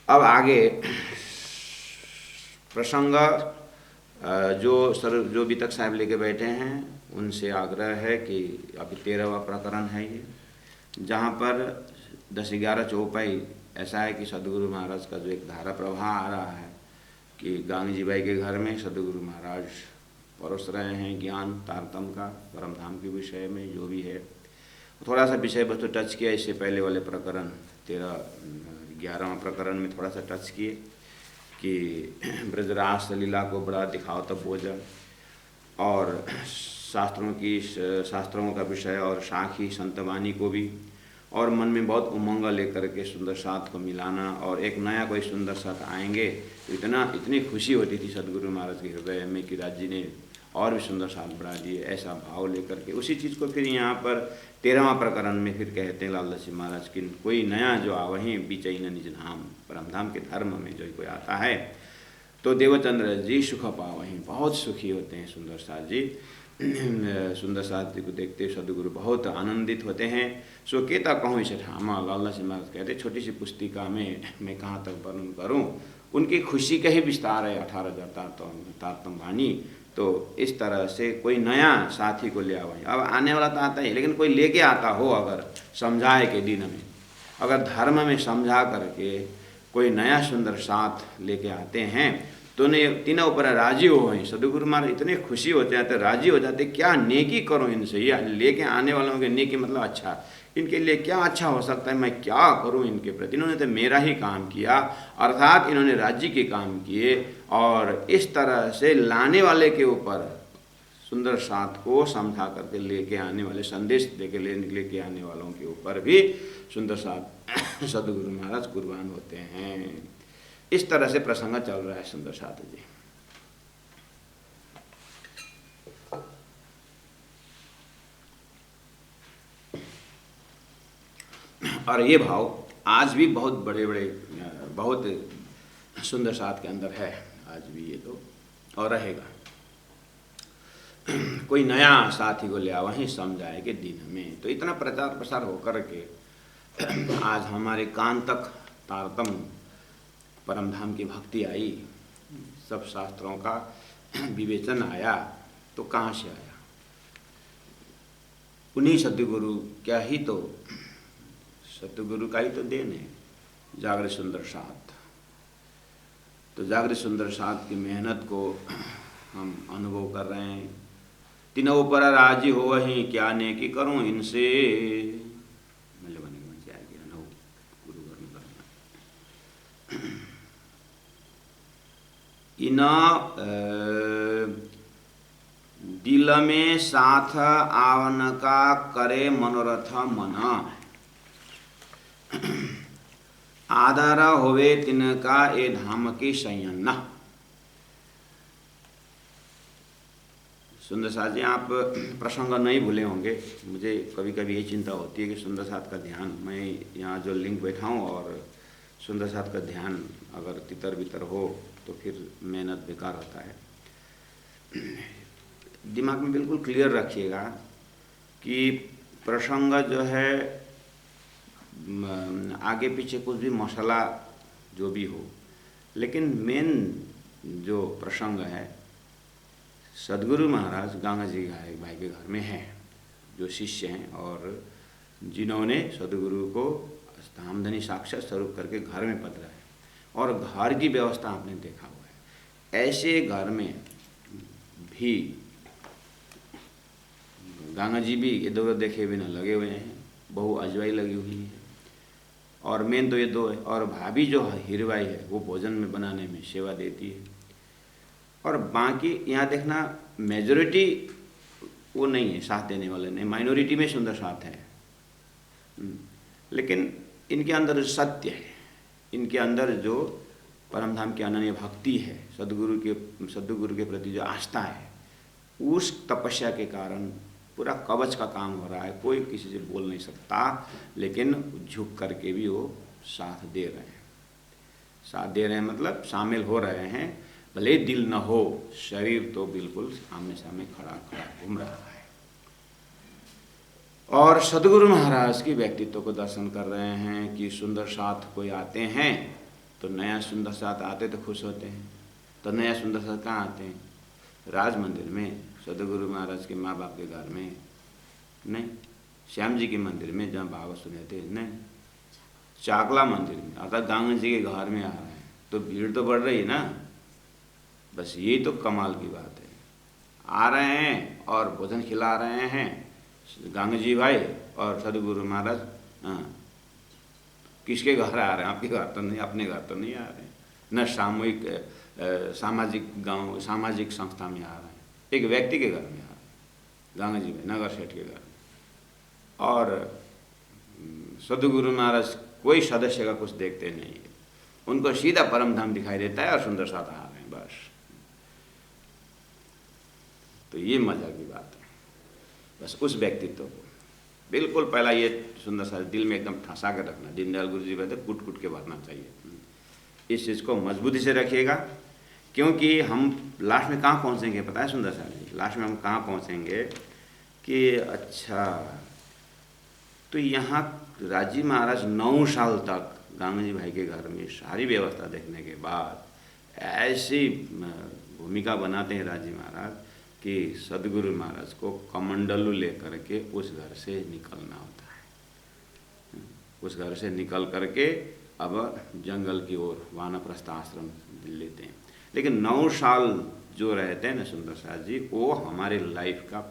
अब आगे प्रसंग जो वितक साहब लेके बैठे हैं उनसे आग्रह है कि अभी 13वां प्रकरण है ये, जहाँ पर 10-11 चौपाई ऐसा है कि सदगुरु महाराज का जो एक धारा प्रवाह आ रहा है कि गांगी जी भाई के घर में सदगुरु महाराज परोस रहे हैं ज्ञान तारतम का परम धाम के विषय में जो भी है। थोड़ा सा विषय वस्तु टच किया इससे पहले वाले प्रकरण 11वां प्रकरण में थोड़ा सा टच किए कि ब्रजरास लीला को बड़ा दिखाओ तब बोझा, और शास्त्रों का विषय और साखी संतवाणी को भी, और मन में बहुत उमंग लेकर के सुंदर साथ को मिलाना, और एक नया कोई सुंदर साथ आएंगे तो इतनी खुशी होती थी सदगुरु महाराज के हृदय में कि राज जी ने और भी सुंदर साथ बढ़ा दिए, ऐसा भाव लेकर के उसी चीज़ को फिर यहाँ पर 13वां प्रकरण में फिर कहते हैं लालदास जी महाराज की कोई नया जो आवहीं बीचई न निज धाम, परमधाम के धर्म में जो कोई आता है तो देवचंद्र जी सुख पावहीं, बहुत सुखी होते हैं सुंदर साथ जी। सुंदर साथ जी को देखते सदगुरु बहुत आनंदित होते हैं। सो केता कहूँ इसे ठामा, लालदास जी महाराज कहते छोटी सी पुस्तिका में मैं कहाँ तक वर्णन करूँ, उनकी खुशी का ही विस्तार है 18,000 तारतम वाणी। तो इस तरह से कोई नया साथी को ले आवाई, अब आने वाला तो आता ही, लेकिन कोई लेके आता हो अगर समझाए के दिन में, अगर धर्म में समझा करके कोई नया सुंदर साथ लेके आते हैं तो ने तीनों ऊपर राजी हो गई। सदगुरु महाराज इतने खुशी हो जाते, राजी हो जाते, क्या नेकी करूं इनसे, ये लेके आने वालों के नेकी मतलब अच्छा, इनके लिए क्या अच्छा हो सकता है, मैं क्या करूं इनके प्रति, इन्होंने तो मेरा ही काम किया, अर्थात इन्होंने राज्य के काम किए, और इस तरह से लाने वाले के ऊपर सुंदर साथ को समझा करके लेके आने वाले, संदेश देके लेके आने वालों के ऊपर भी सुंदर साथ सदगुरु महाराज कुर्बान होते हैं। इस तरह से प्रसंग चल रहा है सुंदर साथ जी। और ये भाव आज भी बहुत बड़े बहुत सुंदर साथ के अंदर है, आज भी ये तो और रहेगा। कोई नया साथी को ले आवा ही समझाए के दिन में, तो इतना प्रचार प्रसार होकर के आज हमारे कान तक तारतम परमधाम की भक्ति आई, सब शास्त्रों का विवेचन आया, तो कहाँ से आया, उन्हीं सद्गुरु क्या ही तो सतगुरु का ही तो देन है जागृत सुंदर साथ। तो जागृत सुंदर साथ की मेहनत को हम अनुभव कर रहे हैं। तीनों पर राजी हो वही क्या नेकी करूं इनसे, इन दिल में साथ आवन का करे मनोरथ मना, आधार होवे तिनका ए धाम की संयन्ना। सुंदर साथ जी आप प्रसंग नहीं भूले होंगे, मुझे कभी कभी ये चिंता होती है कि सुंदर साथ का ध्यान, मैं यहाँ जो लिंक बैठा हूँ और सुंदर साथ का ध्यान अगर तितर बितर हो तो फिर मेहनत बेकार होता है। दिमाग में बिल्कुल क्लियर रखिएगा कि प्रसंग जो है आगे पीछे कुछ भी मसाला जो भी हो, लेकिन मेन जो प्रसंग है सदगुरु महाराज गंगा जी भाई के घर में है, जो शिष्य हैं और जिन्होंने सदगुरु को धामधनी साक्षात स्वरूप करके घर में पधरा है, और घर की व्यवस्था आपने देखा हुआ है। ऐसे घर में भी गंगा जी भी इधर उधर देखे बिना लगे हुए हैं, बहु अजवाई लगी हुई है, और मेन तो ये दो है, और भाभी जो हीरबाई है वो भोजन में बनाने में सेवा देती है, और बाकी यहाँ देखना मेजॉरिटी वो नहीं है, साथ देने वाले नहीं, माइनॉरिटी में सुंदर साथ है, लेकिन इनके अंदर सत्य है, इनके अंदर जो परमधाम की अनन्य भक्ति है, सद्गुरु के प्रति जो आस्था है, उस तपस्या के कारण पूरा कवच का काम हो रहा है। कोई किसी से बोल नहीं सकता, लेकिन झुक करके भी वो साथ दे रहे हैं। साथ दे रहे हैं मतलब शामिल हो रहे हैं, भले दिल न हो, शरीर तो बिल्कुल आमने सामने खड़ा घूम रहा है। और सदगुरु महाराज की व्यक्तित्व को दर्शन कर रहे हैं कि सुंदर साथ कोई आते हैं तो नया सुंदर साथ आते तो खुश होते हैं। तो नया सुंदर साथ कहाँ आते हैं? राज मंदिर में, सदगुरु महाराज के माँ बाप के घर में नहीं, श्याम जी के मंदिर में जहाँ भागवत सुने थे नहीं, चाकला मंदिर में अर्थात गंगा जी के घर में आ रहे हैं, तो भीड़ तो बढ़ रही है ना। बस यही तो कमाल की बात है। आ रहे हैं और भोजन खिला रहे हैं गंगा जी भाई और सदगुरु महाराज। हाँ, किसके घर आ रहे हैं? आपके घर तो नहीं, अपने घर तो नहीं आ रहे हैं, न सामूहिक सामाजिक गांव सामाजिक संस्था में आ रहे हैं, एक व्यक्ति के घर में आ रहे हैं, गंगा जी भाई नगर सेठ के घर में। और सदगुरु महाराज कोई सदस्य का कुछ देखते नहीं है, उनको सीधा परम धाम दिखाई देता है और सुंदर साथ आ रहे हैं बस। तो ये मजा की बात है। बस उस व्यक्तित्व को बिल्कुल पहला ये सुंदर सा दिल में एकदम फंसा कर रखना। दीनदयाल गुरु जी कहते कूट कूट के भरना चाहिए। इस चीज़ को मजबूती से रखिएगा, क्योंकि हम लास्ट में कहाँ पहुँचेंगे पता है सुंदर साहब जी? लास्ट में हम कहाँ पहुँचेंगे कि अच्छा, तो यहाँ राजी महाराज 9 साल तक गंगा जी भाई के घर में सारी व्यवस्था देखने के बाद ऐसी भूमिका बनाते हैं राजी महाराज कि सदगुरु महाराज को कमंडलू लेकर के उस घर से निकलना होता है। उस घर से निकल करके अब जंगल की ओर वानप्रस्थ आश्रम लेते हैं। लेकिन 9 साल जो रहते हैं ना सुंदर साथ जी, वो हमारे लाइफ का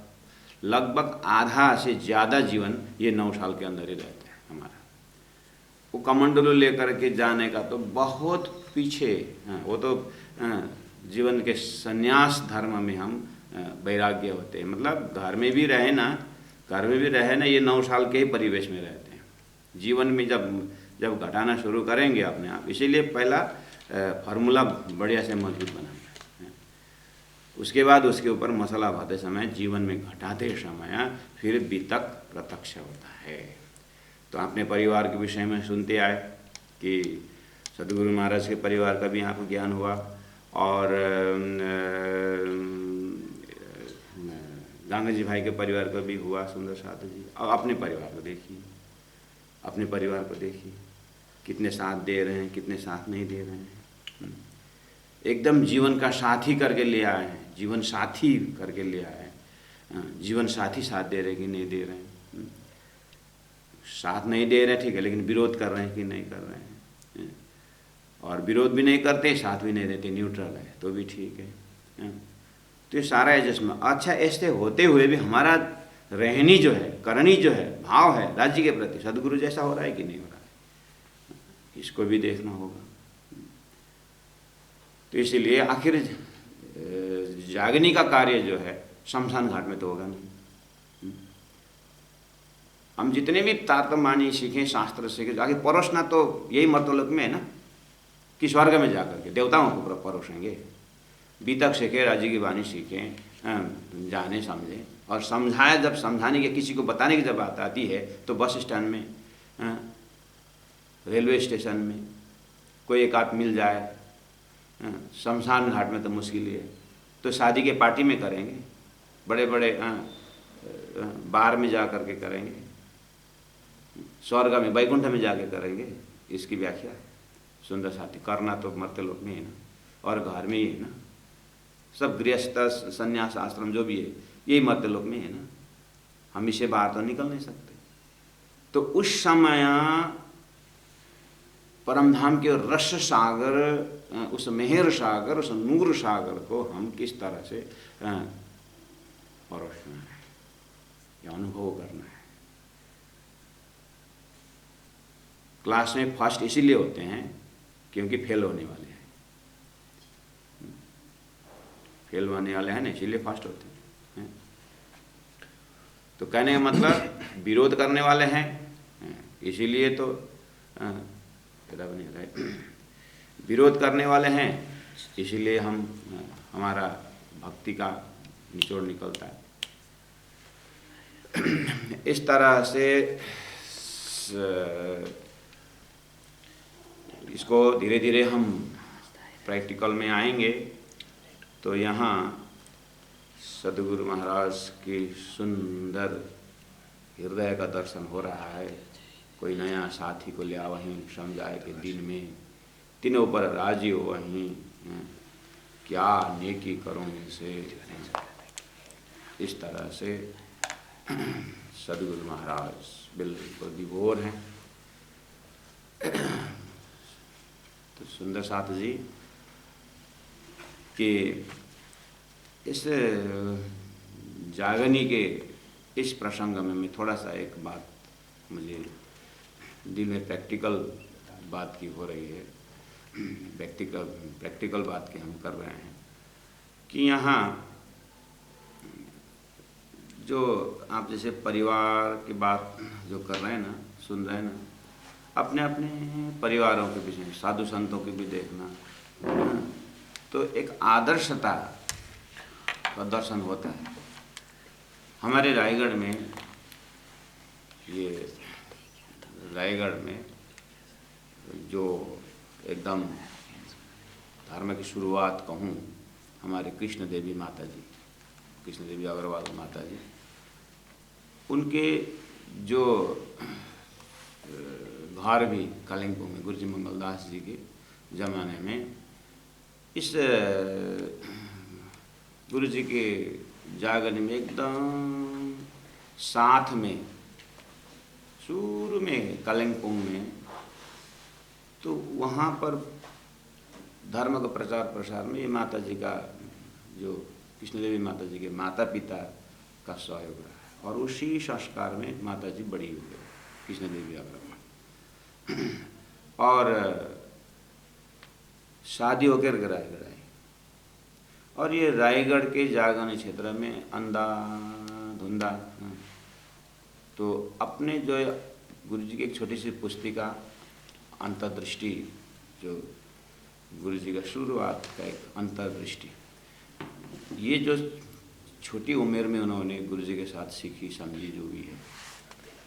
लगभग आधा से ज़्यादा जीवन ये 9 साल के अंदर ही रहता है हमारा। वो कमंडलू लेकर के जाने का तो बहुत पीछे, वो तो जीवन के संन्यास धर्म में हम वैराग्य होते हैं। मतलब घर में भी रहे ना, ये 9 साल के ही परिवेश में रहते हैं। जीवन में जब घटाना शुरू करेंगे अपने आप, इसीलिए पहला फार्मूला बढ़िया से मजबूत बनाना है। उसके बाद उसके ऊपर मसाला भाते समय, जीवन में घटाते समय फिर बीतक प्रत्यक्ष होता है। तो अपने परिवार के विषय में सुनते आए कि सदगुरु महाराज के परिवार का भी आपको ज्ञान हुआ, और गंगा जी भाई के परिवार का भी हुआ सुंदर साथ जी। और अपने परिवार को देखिए, अपने परिवार को देखिए कितने साथ दे रहे हैं, कितने साथ नहीं दे रहे हैं। एकदम जीवन का साथी करके ले आए हैं, जीवन साथी करके ले आए हैं। जीवन साथी साथ दे रहे कि नहीं दे रहे हैं? साथ नहीं दे रहे ठीक है, लेकिन विरोध कर रहे हैं कि नहीं कर रहे हैं? और विरोध भी नहीं करते, साथ भी नहीं देते, न्यूट्रल है तो भी ठीक है। तो ये सारा एडजस्टमेंट। अच्छा, ऐसे होते हुए भी हमारा रहनी जो है, करनी जो है, भाव है राज्य के प्रति सदगुरु जैसा हो रहा है कि नहीं हो रहा है, इसको भी देखना होगा। तो इसीलिए आखिर जागने का कार्य जो है शमशान घाट में तो होगा नहीं। हम जितने भी तारतम्यवाणी सीखें, शास्त्र सीखें, आगे परोसना तो यही मर्तलोक में है ना, कि स्वर्ग में जाकर के देवताओं को परोसेंगे। बीतक सीखे, राज्य की वाणी सीखें, जाने समझें और समझाए। जब समझाने के, किसी को बताने की जब बात आती है तो बस स्टैंड में, रेलवे स्टेशन में कोई एक आध मिल जाए, शमशान घाट में तो मुश्किल ही है। तो शादी के पार्टी में करेंगे, बड़े बड़े बार में जा कर के करेंगे, स्वर्ग में वैकुंठ में जाके करेंगे। इसकी व्याख्या सुंदर साथी करना तो मर्त्यलोक में है ना, और घर में ही है ना। सब गृहस्थ संन्यास आश्रम जो भी है यही मर्त्यलोक में है ना, हम इसे बाहर तो निकल नहीं सकते। तो उस समय परमधाम के रस सागर, उस मेहर सागर, उस नूर सागर को हम किस तरह से परोसना है या अनुभव करना है। क्लास में फर्स्ट इसीलिए होते हैं क्योंकि फेल होने वाले हैं, फेल होने वाले हैं ना, इसीलिए फर्स्ट होते हैं। तो कहने का मतलब विरोध करने वाले हैं, इसीलिए तो नहीं रहे, विरोध करने वाले हैं इसीलिए हमारा भक्ति का निचोड़ निकलता है। इस तरह से इसको धीरे धीरे हम प्रैक्टिकल में आएंगे तो यहाँ सदगुरु महाराज की सुंदर हृदय का दर्शन हो रहा है। कोई नया साथी को लिया वहीं समझाए कि दिन में तीनों पर राजी हो वहीं, क्या नेकी करूं इनसे। इस तरह से सदगुरु महाराज बिल्कुल विभोर हैं। तो सुंदर साथ जी कि इस जागनी के इस प्रसंग में मैं थोड़ा सा एक बात मुझे दिल में प्रैक्टिकल बात की हो रही है, प्रैक्टिकल बात की हम कर रहे हैं कि यहाँ जो आप जैसे परिवार की बात जो कर रहे हैं ना, सुन रहे हैं ना, अपने अपने परिवारों के पीछे साधु संतों के भी देखना, तो एक आदर्शता का दर्शन होता है। हमारे रायगढ़ में, ये रायगढ़ में जो एकदम धर्म की शुरुआत कहूँ, हमारे कृष्ण देवी माता जी, कृष्ण देवी अग्रवाल माता जी, उनके जो घर भी कालिंपोंग में गुरुजी मंगलदास जी के ज़माने में, इस गुरुजी के जागरण में एकदम साथ में शुरू में कालिंपोंग में, तो वहाँ पर धर्म का प्रचार प्रसार में ये माता जी का, जो कृष्ण देवी माता जी के माता पिता का सहयोग रहा है, और उसी संस्कार में माता जी बड़ी हुई है, कृष्ण देवी अग्रवाल। और शादी होकर रायगढ़ आई, और ये रायगढ़ के जागरण क्षेत्र में अंधा धुंधा, तो अपने जो गुरुजी की एक छोटी सी पुस्तिका अंतर्दृष्टि, जो गुरुजी का शुरुआत का एक अंतर्दृष्टि, ये जो छोटी उम्र में उन्होंने गुरुजी के साथ सीखी समझी जो भी है,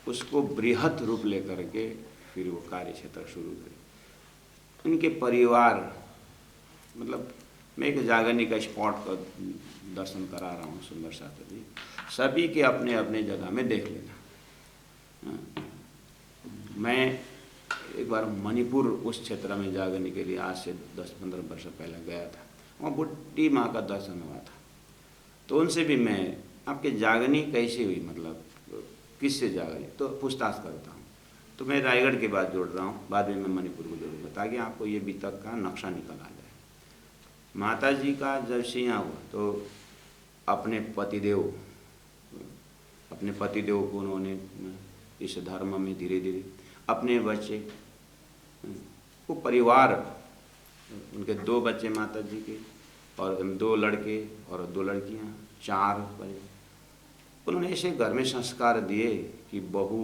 उसको बृहत रूप लेकर के फिर वो कार्य क्षेत्र शुरू करे। उनके परिवार, मतलब मैं एक जागरणी का स्पॉट का दर्शन करा रहा हूँ सुंदर साथ जी, सभी के अपने अपने जगह में देख लेना। मैं एक बार मणिपुर उस क्षेत्र में जागरणी के लिए आज से 10-15 वर्ष पहले गया था, वहाँ बुड्ढी माँ का दर्शन हुआ था। तो उनसे भी मैं, आपके जागरणी कैसी हुई, मतलब किससे जागरणी, तो पूछताछ करता हूँ। तो मैं रायगढ़ के बाद जोड़ रहा हूँ, बाद में मैं मणिपुर को जोड़ूंगा, ताकि आपको ये बीतक का नक्शा निकल आ जाए। माता जी का जब सियाँ हुआ तो अपने पतिदेव को उन्होंने इस धर्म में धीरे धीरे, अपने बच्चे, वो परिवार, उनके 2 बच्चे माता जी के, और 2 लड़के और 2 लड़कियाँ, 4 परिवार, उन्होंने ऐसे घर में संस्कार दिए कि बहू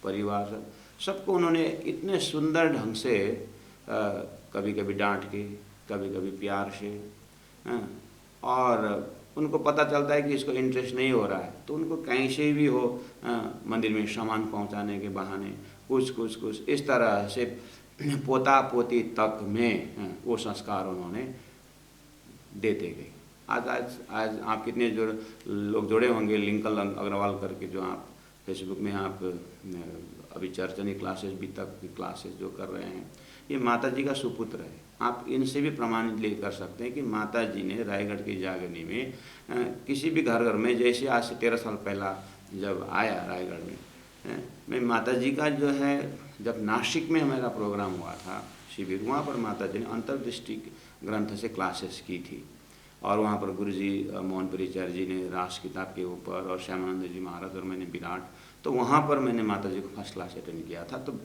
परिवार सबको उन्होंने इतने सुंदर ढंग से, कभी कभी डांट के, कभी कभी प्यार से, और उनको पता चलता है कि इसको इंटरेस्ट नहीं हो रहा है, तो उनको कहीं से भी हो मंदिर में सामान पहुंचाने के बहाने कुछ इस तरह से पोता पोती तक में वो संस्कार उन्होंने देते गए। आज आप कितने जो लोग जुड़े होंगे, लिंकन अग्रवाल करके, जो आप फेसबुक में आप अभी चर्चनी क्लासेस भी तक की क्लासेस जो कर रहे हैं, ये माता जी का सुपुत्र है। आप इनसे भी प्रमाणित ले कर सकते हैं कि माता जी ने रायगढ़ की जागरणी में किसी भी घर में, जैसे आज से 13 साल पहला जब आया रायगढ़ में, मैं माता जी का जो है, जब नासिक में हमारा प्रोग्राम हुआ था शिविर, वहाँ पर माता जी ने अंतर्दृष्टि ग्रंथ से क्लासेस की थी, और वहाँ पर गुरुजी मोहनपुरीचार्य जी ने रास किताब के ऊपर, और श्यामानंद जी महाराज और मैंने विराट, तो वहाँ पर मैंने माता जी को फर्स्ट क्लास अटेंड किया था। तो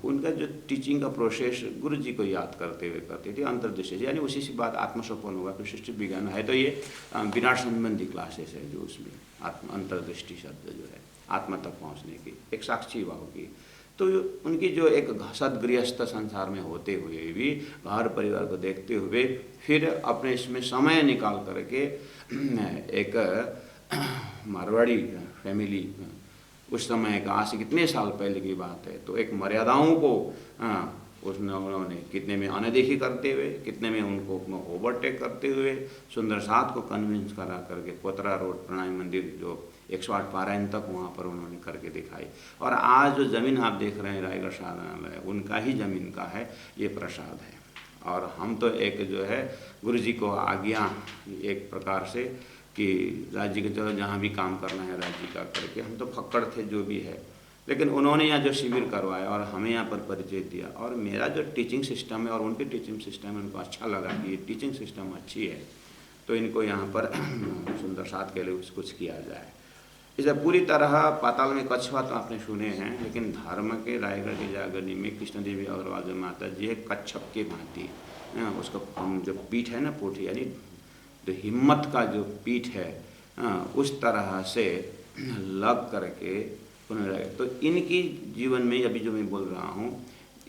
उनका जो टीचिंग का प्रोसेस गुरुजी को याद करते हुए करती थी अंतर्दृष्टि से, यानी उसी से बात आत्मसोपन होगा, फिर सृष्टि विज्ञान है, तो ये विराट संबंधी क्लासेस है, जो उसमें अंतर्दृष्टि शब्द जो है आत्मा तक पहुँचने की, एक साक्षी भाव की। तो उनकी जो एक सदगृहस्थ संसार में होते हुए भी घर परिवार को देखते हुए, फिर अपने इसमें समय निकाल करके एक मारवाड़ी फैमिली, उस समय का, आज से कितने साल पहले की बात है, तो एक मर्यादाओं को उसने उन्होंने कितने में अनदेखी करते हुए, कितने में उनको ओवरटेक करते हुए, सुंदर साथ को कन्विंस करा करके पोतरा रोड प्रणामी मंदिर जो 108 पारायण तक वहाँ पर उन्होंने करके दिखाई। और आज जो ज़मीन आप देख रहे हैं रायगढ़ साधनालय, उनका ही ज़मीन का है ये प्रसाद है। और हम तो एक जो है गुरु जी को आज्ञा एक प्रकार से कि राज्य के चलो जहाँ भी काम करना है राज्य का करके, हम तो फक्कड़ थे जो भी है, लेकिन उन्होंने यहाँ जो शिविर करवाया और हमें यहाँ पर परिचय दिया, और मेरा जो टीचिंग सिस्टम है और उनकी टीचिंग सिस्टम उनको अच्छा लगा कि ये टीचिंग सिस्टम अच्छी है, तो इनको यहाँ पर सुंदर साथ के लिए कुछ किया जाए। इसे पूरी तरह पाताल में कछुआ तो आपने सुने हैं, लेकिन धर्म के रायगढ़ की जागरणी में कृष्ण देवी अग्रवाल जो माता जी है कच्छप के भांति, उसका जो पीठ है ना, पोठी यानी जो हिम्मत का जो पीठ है, उस तरह से लग करके उन्होंने, तो इनकी जीवन में अभी जो मैं बोल रहा हूँ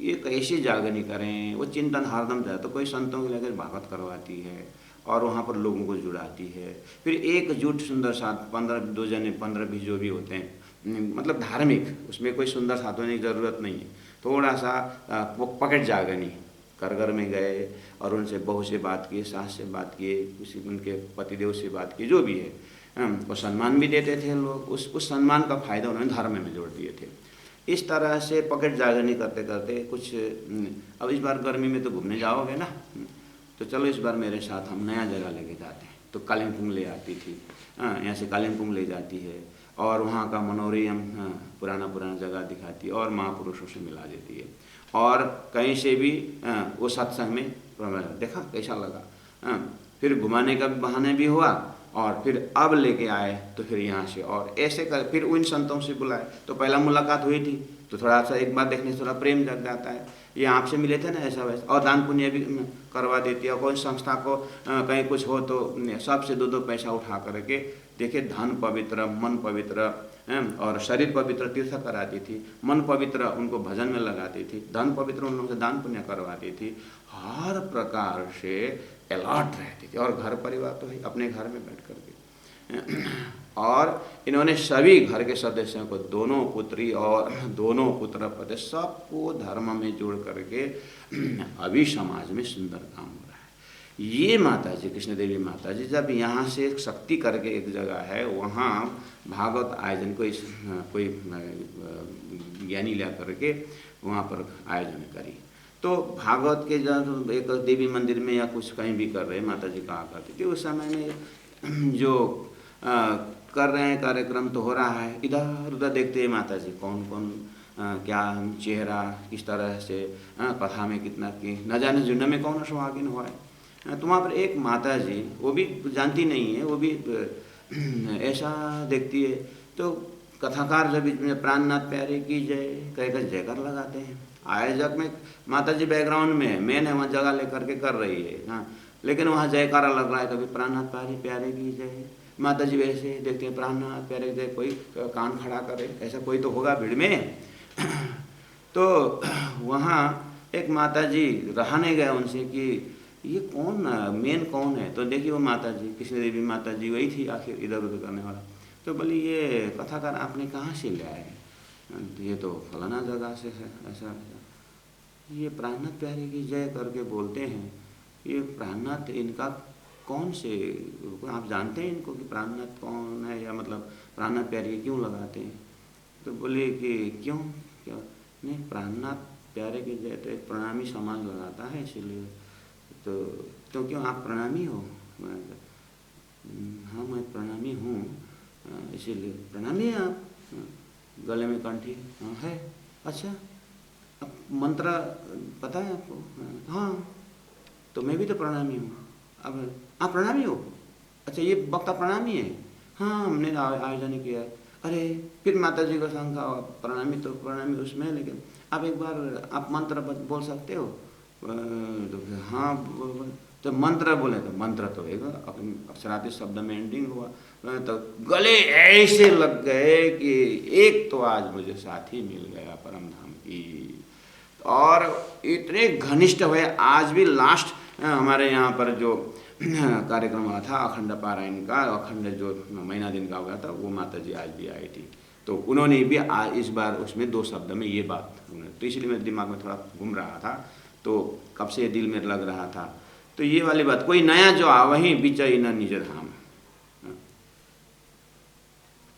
ये कैसे जागरणी करें, वो चिंतन हरदम जाए। तो कोई संतों के लेकर भागवत करवाती है और वहाँ पर लोगों को जुड़ाती है, फिर एकजुट सुंदर साथ 15 जने 15-20 जो भी होते हैं, मतलब धार्मिक, उसमें कोई सुंदर साथ होने की ज़रूरत नहीं है। थोड़ा सा पकड़ जागरणी घर घर में गए और उनसे बहू से बात किए, सास से बात किए, किसी उनके पतिदेव से बात की, जो भी है, वो सम्मान भी देते थे लोग, उस सम्मान का फायदा उन्होंने धर्म में जोड़ दिए थे। इस तरह से पकड़ जागरणी करते करते कुछ, अब इस बार गर्मी में तो घूमने जाओगे ना, तो चलो इस बार मेरे साथ हम नया जगह लेके जाते हैं। तो कालिम्पोंग ले आती थी, यहाँ से कालिम्पोंग ले जाती है और वहाँ का मनोरम पुराना जगह दिखाती है और महापुरुषों से मिला देती है, और कहीं से भी वो सत्संग में देखा कैसा लगा, फिर घुमाने का बहाने भी हुआ, और फिर अब लेके आए तो फिर यहाँ से और ऐसे कर, फिर उन संतों से बुलाए। तो पहला मुलाकात हुई थी तो थोड़ा सा एक बार देखने से थोड़ा प्रेम जग जाता है, ये आपसे मिले थे ना ऐसा वैसा, और दान पुण्य भी करवा देती है। कोई संस्था को कहीं कुछ हो तो सबसे 2-2 पैसा उठा करके, देखिए धन पवित्र, मन पवित्र और शरीर पवित्र तीर्थ कराती थी, मन पवित्र उनको भजन में लगाती थी, धन पवित्र उन लोगों से दान पुण्य करवाती थी, हर प्रकार से अलर्ट रहती थी। और घर परिवार तो है अपने घर में बैठ करके, और इन्होंने सभी घर के सदस्यों को, दोनों पुत्री और दोनों पुत्र पति, सबको धर्म में जोड़ करके अभी समाज में सुंदर काम हो रहा है। ये माता जी, कृष्ण देवी माता जी, जब यहाँ से शक्ति करके एक जगह है, वहाँ भागवत आयोजन कोई ज्ञानी ला करके वहाँ पर आयोजन करी। तो भागवत के जब एक देवी मंदिर में या कुछ कहीं भी कर रहे, माता जी कहा करती थी, उस समय में जो कर रहे हैं कार्यक्रम तो हो रहा है, इधर उधर देखते हैं माता जी कौन कौन क्या चेहरा किस तरह से कथा में कितना की, न जाने जुन्न में कौन सुहागिन हुआ है। तो वहाँ पर एक माता जी, वो भी जानती नहीं है, वो भी ऐसा देखती है, तो कथाकार जब इसमें प्राणनाथ प्यारे की जय कहकर जयकार लगाते हैं। आयोजक में माता जी बैकग्राउंड में मेन है, वहाँ जगह लेकर के कर रही है, हाँ, लेकिन वहाँ जयकारा लग रहा है, कभी प्राणनाथ प्यारे की जय, माता जी वैसे देखते हैं प्राणनाथ प्यारे की जय, कोई कान खड़ा करे, ऐसा कोई तो होगा भीड़ में। तो वहाँ एक माता जी रहने गए उनसे कि ये कौन मेन कौन है, तो देखिए वो माता जी, कृष्ण देवी माता जी वही थी आखिर इधर उधर करने वाला। तो बोली ये कथाकार आपने कहाँ से ले आए? ये तो फलाना जगह से है, ऐसा ये प्राणनाथ प्यारे की जय करके बोलते हैं, ये प्राणनाथ इनका कौन से, आप जानते हैं इनको कि प्राणनाथ कौन है, या मतलब प्राणनाथ प्यारे क्यों लगाते हैं? तो बोले कि क्यों नहीं, प्राणनाथ प्यारे की जय तो एक प्रणामी समाज लगाता है इसीलिए। तो क्यों आप प्रणामी हो? हाँ मैं प्रणामी हूँ, इसीलिए प्रणामी है आप, गले में कंठी हाँ है, अच्छा अब मंत्र पता है आपको? हाँ तो मैं भी तो प्रणामी हूँ। अब आप प्रणामी हो? अच्छा ये वक्ता प्रणामी है? हाँ हमने आयोजन किया। अरे फिर माता जी को शंका, प्रणामी तो प्रणामी उसमें है, लेकिन आप एक बार आप मंत्र बोल सकते हो? तो हाँ तो मंत्र बोले, तो मंत्र तो है अक्षराती शब्द में एंडिंग हुआ, तो गले ऐसे लग गए कि एक तो आज मुझे साथी मिल गया परम धाम की, और इतने घनिष्ठ हुए। आज भी लास्ट हमारे यहाँ पर जो कार्यक्रम हुआ था अखंड पारायण का, अखंड जो महीना दिन का हुआ था, वो माता जी आज भी आई थी, तो उन्होंने भी इस बार उसमें 2 शब्द में ये बात, तो इसलिए मेरे दिमाग में थोड़ा घूम रहा था, तो कब से दिल में लग रहा था। तो ये वाली बात, कोई नया जो आ वहीं बिचई न निज धाम,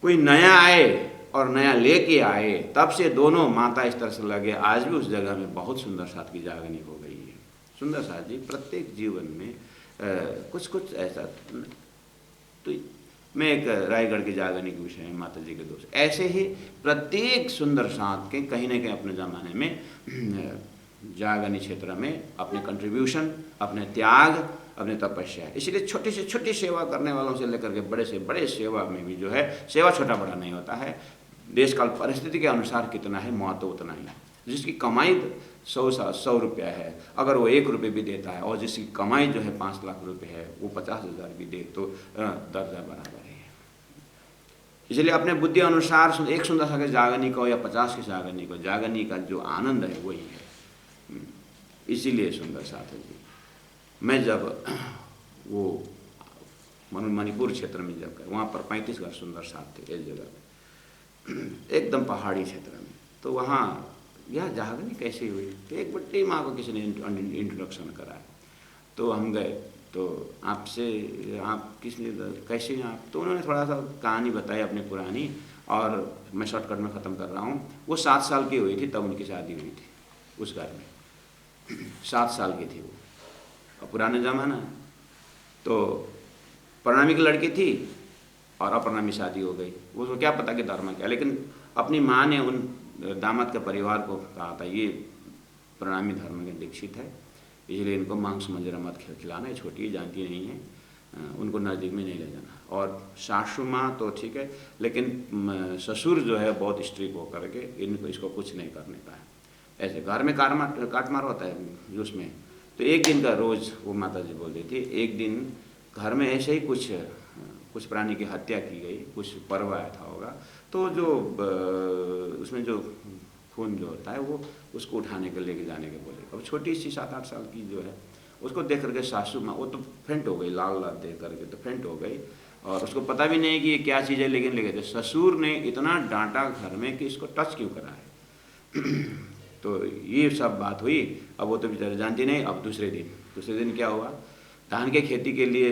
कोई नया आए और नया लेके आए, तब से दोनों माता इस तरह से लगे। आज भी उस जगह में बहुत सुंदर साथ की जागनी हो गई है। सुंदर साथ जी प्रत्येक जीवन में कुछ कुछ ऐसा, तो मैं एक रायगढ़ की जागनी के विषय में माता जी के दोस्त, ऐसे ही प्रत्येक सुंदर साथ के कहीं ना कहीं अपने ज़माने में जागनी क्षेत्र में अपने कंट्रीब्यूशन, अपने त्याग, अपने तपस्या, इसलिए छोटी से छोटी सेवा करने वालों से लेकर के बड़े से बड़े सेवा में भी जो है, सेवा छोटा बड़ा नहीं होता है, देश काल परिस्थिति के अनुसार कितना है महत्व उतना ही है। जिसकी कमाई 100 रुपया है, अगर वो 1 रुपये भी देता है, और जिसकी कमाई जो है 5 लाख रुपये है, वो 50,000 भी दे तो दर्जा बराबर है। इसलिए अपने बुद्धि अनुसार एक सुंदर सा के जागनी को या 50 के जागनी को, जागनी का जो आनंद है वही है। इसीलिए सुंदर साथ है जी। मैं जब वो मणिपुर क्षेत्र में जब गए, वहाँ पर 35 घर सुंदर साथ थे इस जगह में, एकदम पहाड़ी क्षेत्र में। तो वहाँ यह जागनी कैसे हुई, तो एक बड़ी माँ को किसी ने इंट्रोडक्शन कराया, तो हम गए, तो आपसे आप किसने कैसे हैं आप, तो उन्होंने थोड़ा सा कहानी बताई अपनी पुरानी, और मैं शॉर्टकट में ख़त्म कर रहा हूँ। वो 7 साल की हुई थी तब उनकी शादी हुई थी उस घर में, 7 साल की थी वो, और पुराने ज़माना है। तो प्रणामी की लड़की थी और अप्रणामी शादी हो गई, उसको क्या पता कि धर्म क्या, लेकिन अपनी माँ ने उन दामाद के परिवार को कहा था ये प्रणामी धर्म के दीक्षित है, इसलिए इनको मांस मंजरा मत खिलाना, ये छोटी जानती नहीं है, उनको नज़दीक में नहीं ले जाना। और सासू माँ तो ठीक है, लेकिन ससुर जो है बहुत स्ट्रिक्ट होकर के इनको इसको कुछ नहीं करने का है। ऐसे घर में काट मार होता है उसमें। तो एक दिन का रोज़ वो माता जी बोल रही थी, एक दिन घर में ऐसे ही कुछ प्राणी की हत्या की गई, कुछ पर्व आया था होगा, तो जो उसमें जो खून जो होता है वो उसको उठाने के लेके जाने के बोले। अब छोटी सी 7-8 साल की जो है, उसको देख करके सासू माँ वो तो फेंट हो गई, लाल लाल देख करके तो फेंट हो गई, और उसको पता भी नहीं कि ये क्या चीज़ है, लेकिन ले गए थे। ससुर ने इतना डांटा घर में कि इसको टच क्यों करा है। तो ये सब बात हुई। अब वो तो बेचारे जानती नहीं। अब दूसरे दिन क्या हुआ, धान के खेती के लिए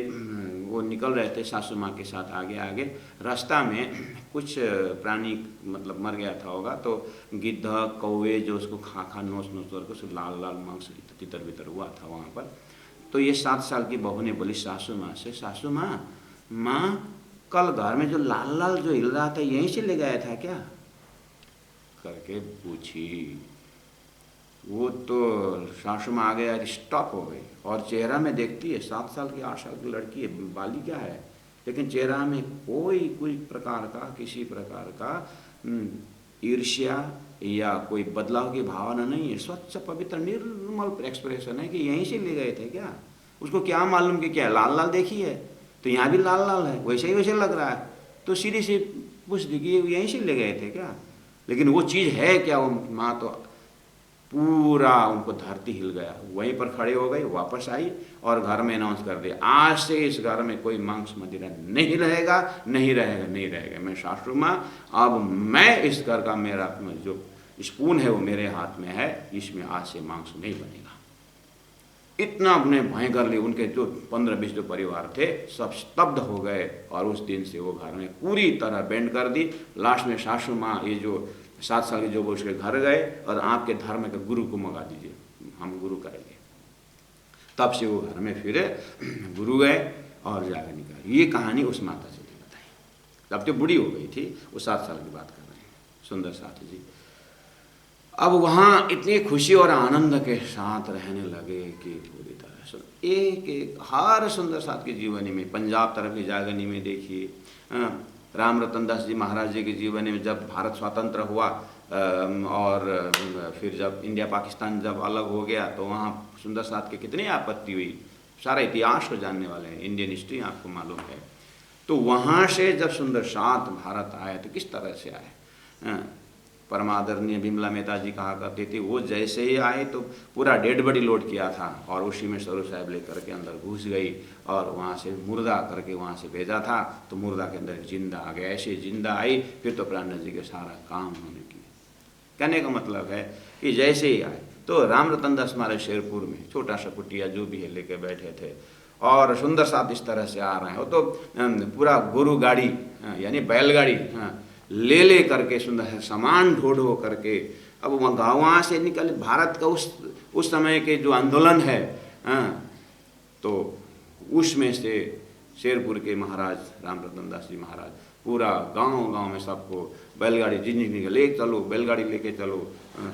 वो निकल रहे थे सासू माँ के साथ आगे रास्ता में कुछ प्राणी मतलब मर गया था होगा, तो गिद्ध कौवे जो उसको खा नोच करके उसको लाल लाल मांस तितर बितर हुआ था वहाँ पर। तो ये 7 साल की बहू ने बोली सासू माँ से, सासू माँ कल घर में जो लाल लाल जो हिल रहा था यहीं से ले गया था क्या करके पूछी। वो तो सासू माँ आगे आगे स्टॉप हो गई, और चेहरा में देखती है 7 साल की 8 साल की लड़की है, बाली क्या है, लेकिन चेहरा में कोई प्रकार का किसी प्रकार का ईर्ष्या या कोई बदलाव की भावना नहीं है। स्वच्छ पवित्र निर्मल एक्सप्रेशन है कि यहीं से ले गए थे क्या। उसको क्या मालूम कि क्या लाल लाल देखी है, तो यहाँ भी लाल लाल है, वैसे लग रहा है, तो सीधी सी पूछ दी कि यहीं से ले गए थे क्या। लेकिन वो चीज़ है क्या, वो माँ तो पूरा उनको धरती हिल गया, वहीं पर खड़े हो गई, वापस आई और घर में अनाउंस कर दिया आज से इस घर में कोई मांस मदिरा नहीं रहेगा। मैं सासू माँ, अब मैं इस घर का मेरा जो स्पून है वो मेरे हाथ में है, इसमें आज से मांस नहीं बनेगा। इतना अपने भयंकर लिए उनके जो 15-20 जो परिवार थे सब स्तब्ध हो गए, और उस दिन से वो घर में पूरी तरह बैंड कर दी। लास्ट में सासू माँ ये जो 7 साल के जो वो उसके घर गए और आपके धर्म के गुरु को मंगा दीजिए, हम गुरु करेंगे। तब से वो घर में फिर गुरु गए और जागनी का। ये कहानी उस माता जी ने बताई। तब तो बूढ़ी हो गई थी, वो 7 साल की बात कर रहे हैं सुंदर साथ जी। अब वहाँ इतनी खुशी और आनंद के साथ रहने लगे कि पूरी तरह से एक हर सुंदर साथ की जीवनी में, पंजाब तरफ की जागनी में देखिए, राम रतन दास जी महाराज जी के जीवन में जब भारत स्वतंत्र हुआ और फिर जब इंडिया पाकिस्तान जब अलग हो गया, तो वहाँ सुंदर साथ की कितनी आपत्ति हुई, सारा इतिहास को जानने वाले हैं, इंडियन हिस्ट्री आपको मालूम है। तो वहाँ से जब सुंदर साथ भारत आए तो किस तरह से आए। परमादरणीय बिमला मेहता जी कहा करते थे, वो जैसे ही आए तो पूरा डेड बॉडी लोड किया था और उसी में सरू साहब लेकर के अंदर घुस गई और वहाँ से मुर्दा करके वहाँ से भेजा था, तो मुर्दा के अंदर जिंदा आ गया। ऐसे जिंदा आई फिर तो प्राणनाथ जी के सारा काम होने की। कहने का मतलब है कि जैसे ही आए तो राम रतन दास हमारे शेरपुर में छोटा सा कुटिया जो भी है लेके बैठे थे और सुंदर साथ इस तरह से आ रहे हैं। वो तो पूरा गुरु गाड़ी यानी बैलगाड़ी ले ले करके सुंदर है सामान ढो ढो करके अब वहाँ से निकले। भारत का उस समय के जो आंदोलन है तो उसमें से शेरपुर के महाराज रामरतन दास जी महाराज पूरा गांव में सबको बैलगाड़ी जिन ले चलो, बैलगाड़ी लेके चलो,